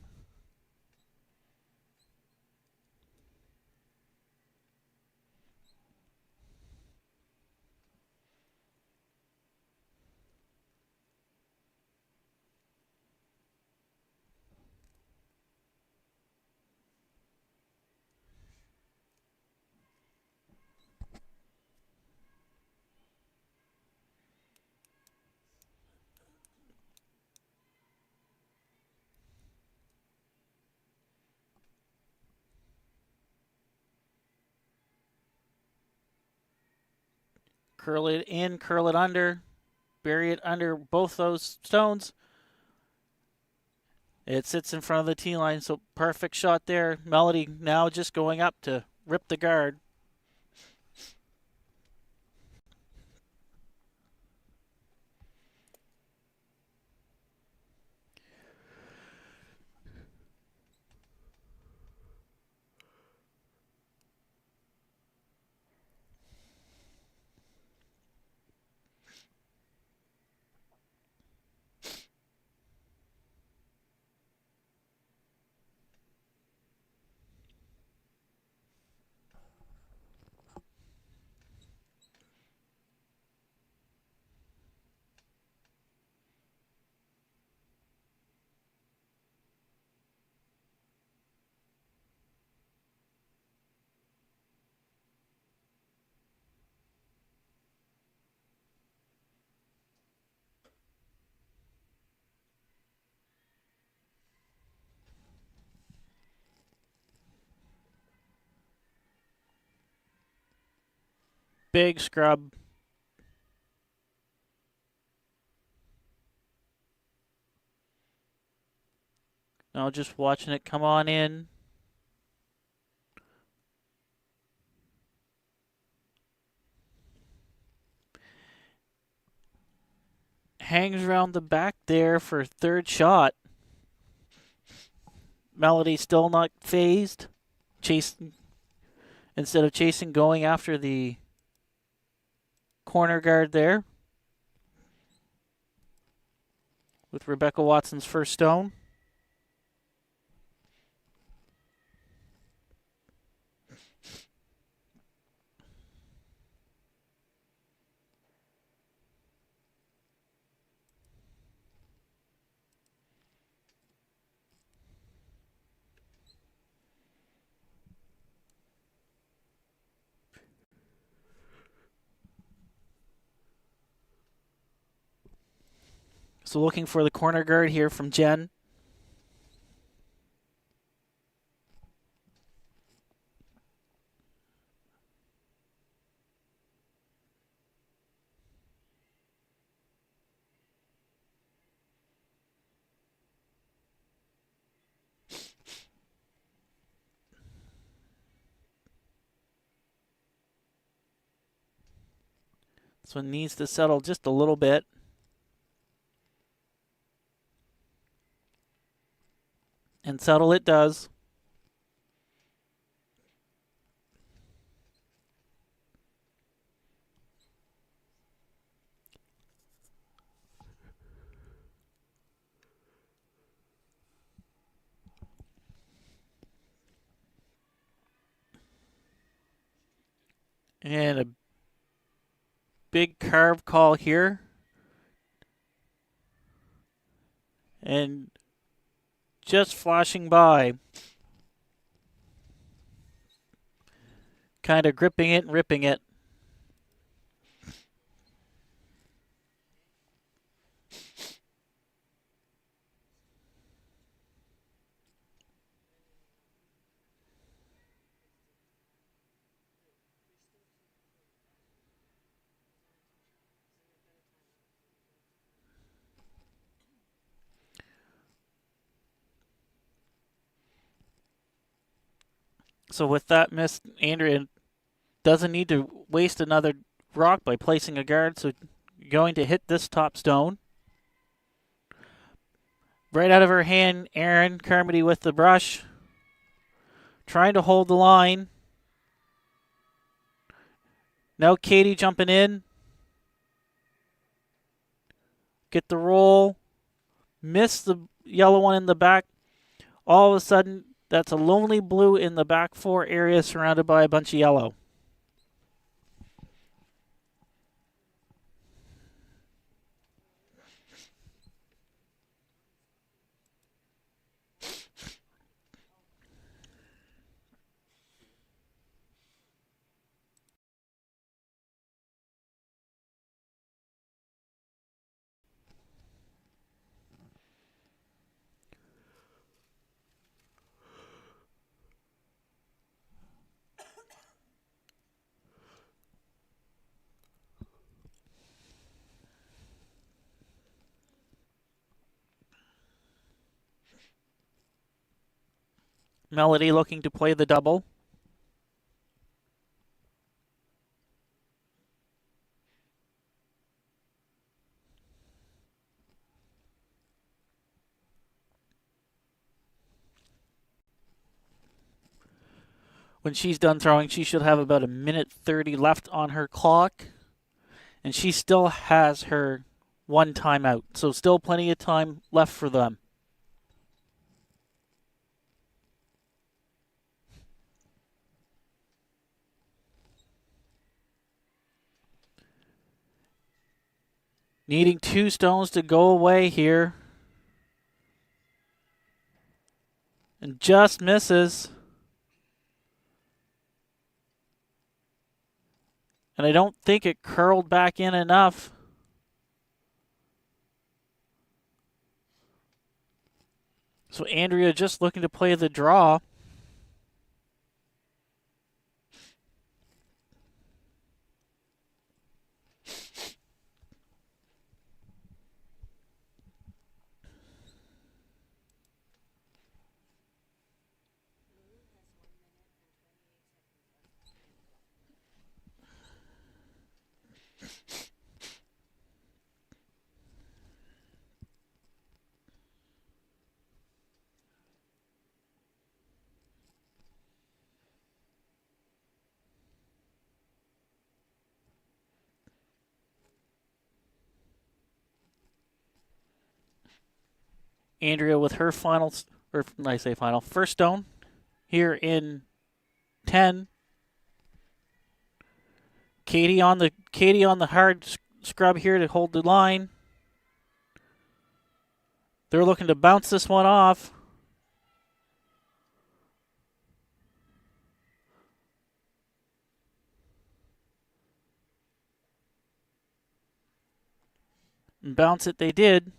Curl it in, curl it under. Bury it under both those stones. It sits in front of the tee line, so perfect shot there. Melody now just going up to rip the guard. big scrub. Now just watching it come on in. Hangs around the back there for third shot. Melody still not phased. Instead of chasing, going after the corner guard there. With Rebecca Watson's first stone. So looking for the corner guard here from Jen. This one needs to settle just a little bit. And settle it does. And a big carve call here. And just flashing by. Kind of gripping it and ripping it. So with that miss, Andrea doesn't need to waste another rock by placing a guard. So going to hit this top stone. Right out of her hand, Erin Carmody with the brush. Trying to hold the line. Now Katie jumping in. Get the roll. Miss the yellow one in the back. All of a sudden, that's a lonely blue in the back four area surrounded by a bunch of yellow. Melody looking to play the double. When she's done throwing, she should have about a minute 30 left on her clock. And she still has her one timeout. So still plenty of time left for them. Needing 2 stones to go away here. And just misses. And I don't think it curled back in enough. So Andrea just looking to play the draw. Andrea with her final, or I say final, first stone here in 10. Katie on the hard scrub here to hold the line. They're looking to bounce this one off. And bounce it they did.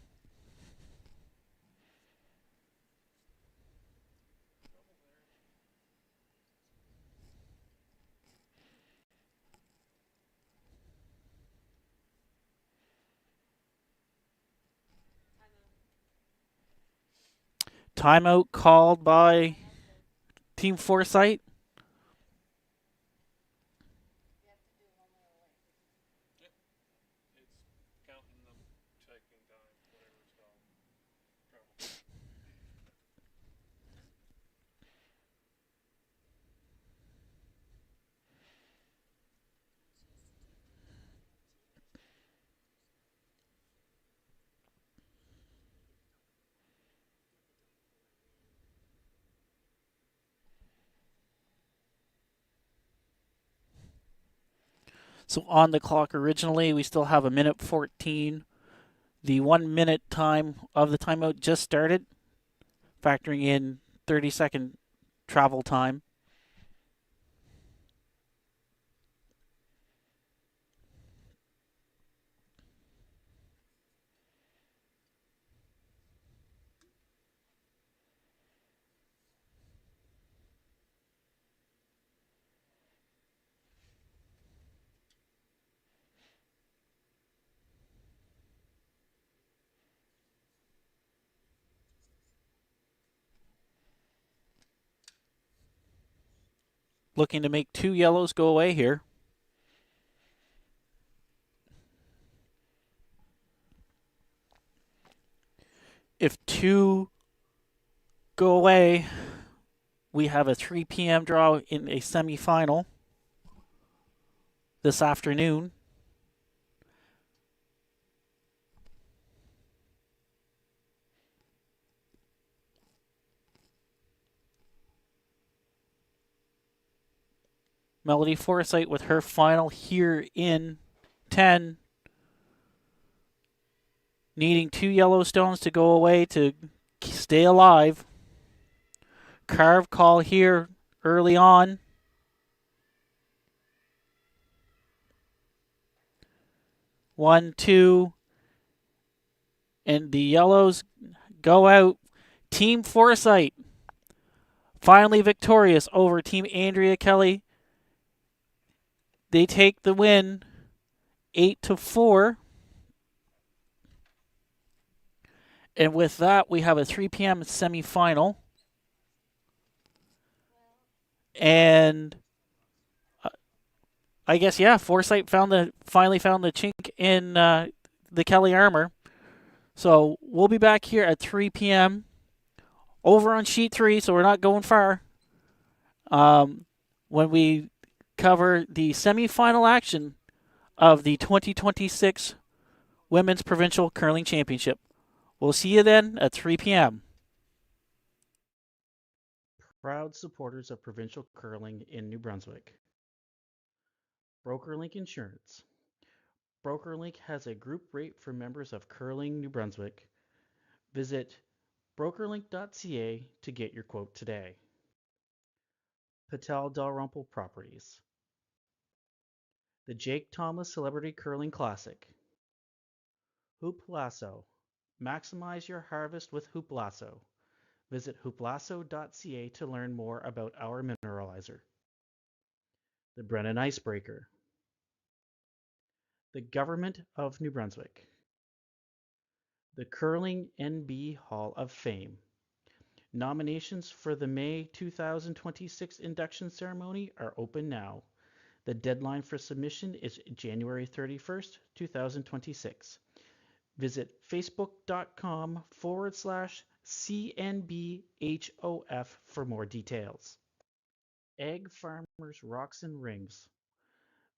Timeout called by Team Forsythe. So on the clock originally, we still have a minute 14. The 1 minute time of the timeout just started, factoring in 30-second travel time. Looking to make 2 yellows go away here. If 2 go away, we have a 3 p.m. draw in a semifinal this afternoon. Melody Forsythe with her final here in 10. Needing 2 Yellowstones to go away to stay alive. Carve call here early on. One, two, and the Yellows go out. Team Forsythe finally victorious over Team Andrea Kelly. They take the win 8-4. And with that, we have a 3 p.m. semifinal. And I guess, yeah, Forsythe finally found the chink in the Kelly armor. So we'll be back here at 3 p.m. over on sheet 3, so we're not going far. When we cover the semifinal action of the 2026 Women's Provincial Curling Championship. We'll see you then at 3 p.m. Proud supporters of provincial curling in New Brunswick. BrokerLink Insurance. BrokerLink has a group rate for members of Curling New Brunswick. Visit brokerlink.ca to get your quote today. Patel Dalrymple Properties. The Jake Thomas Celebrity Curling Classic. Hoop Lasso. Maximize your harvest with Hoop Lasso. Visit hooplasso.ca to learn more about our mineralizer. The Brennan Icebreaker. The Government of New Brunswick. The Curling NB Hall of Fame. Nominations for the May 2026 induction ceremony are open now. The deadline for submission is January 31st, 2026. Visit facebook.com/CNBHOF for more details. Egg Farmers Rocks and Rings.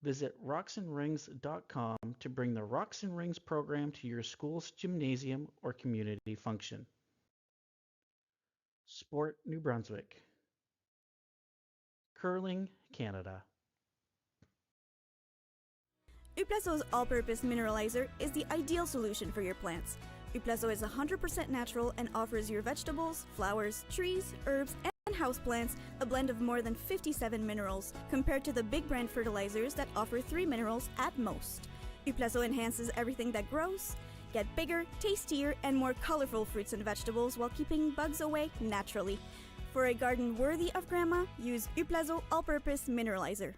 Visit rocksandrings.com to bring the Rocks and Rings program to your school's gymnasium or community function. Sport New Brunswick, Curling Canada. Uplazo's all-purpose mineralizer is the ideal solution for your plants. Uplazo is 100% natural and offers your vegetables, flowers, trees, herbs, and houseplants a blend of more than 57 minerals, compared to the big brand fertilizers that offer 3 minerals at most. Uplazo enhances everything that grows. Get bigger, tastier, and more colorful fruits and vegetables while keeping bugs away naturally. For a garden worthy of grandma, use Uplazo all-purpose mineralizer.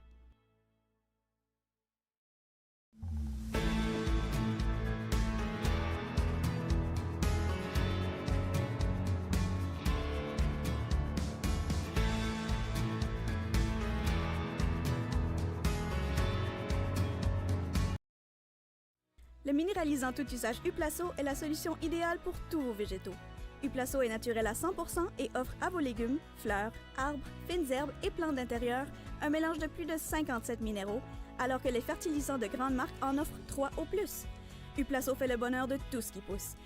Le minéralisant tout usage Uplazo est la solution idéale pour tous vos végétaux. Uplazo est naturel à 100% et offre à vos légumes, fleurs, arbres, fines herbes et plantes d'intérieur un mélange de plus de 57 minéraux, alors que les fertilisants de grandes marques en offrent 3 au plus. Uplazo fait le bonheur de tout ce qui pousse.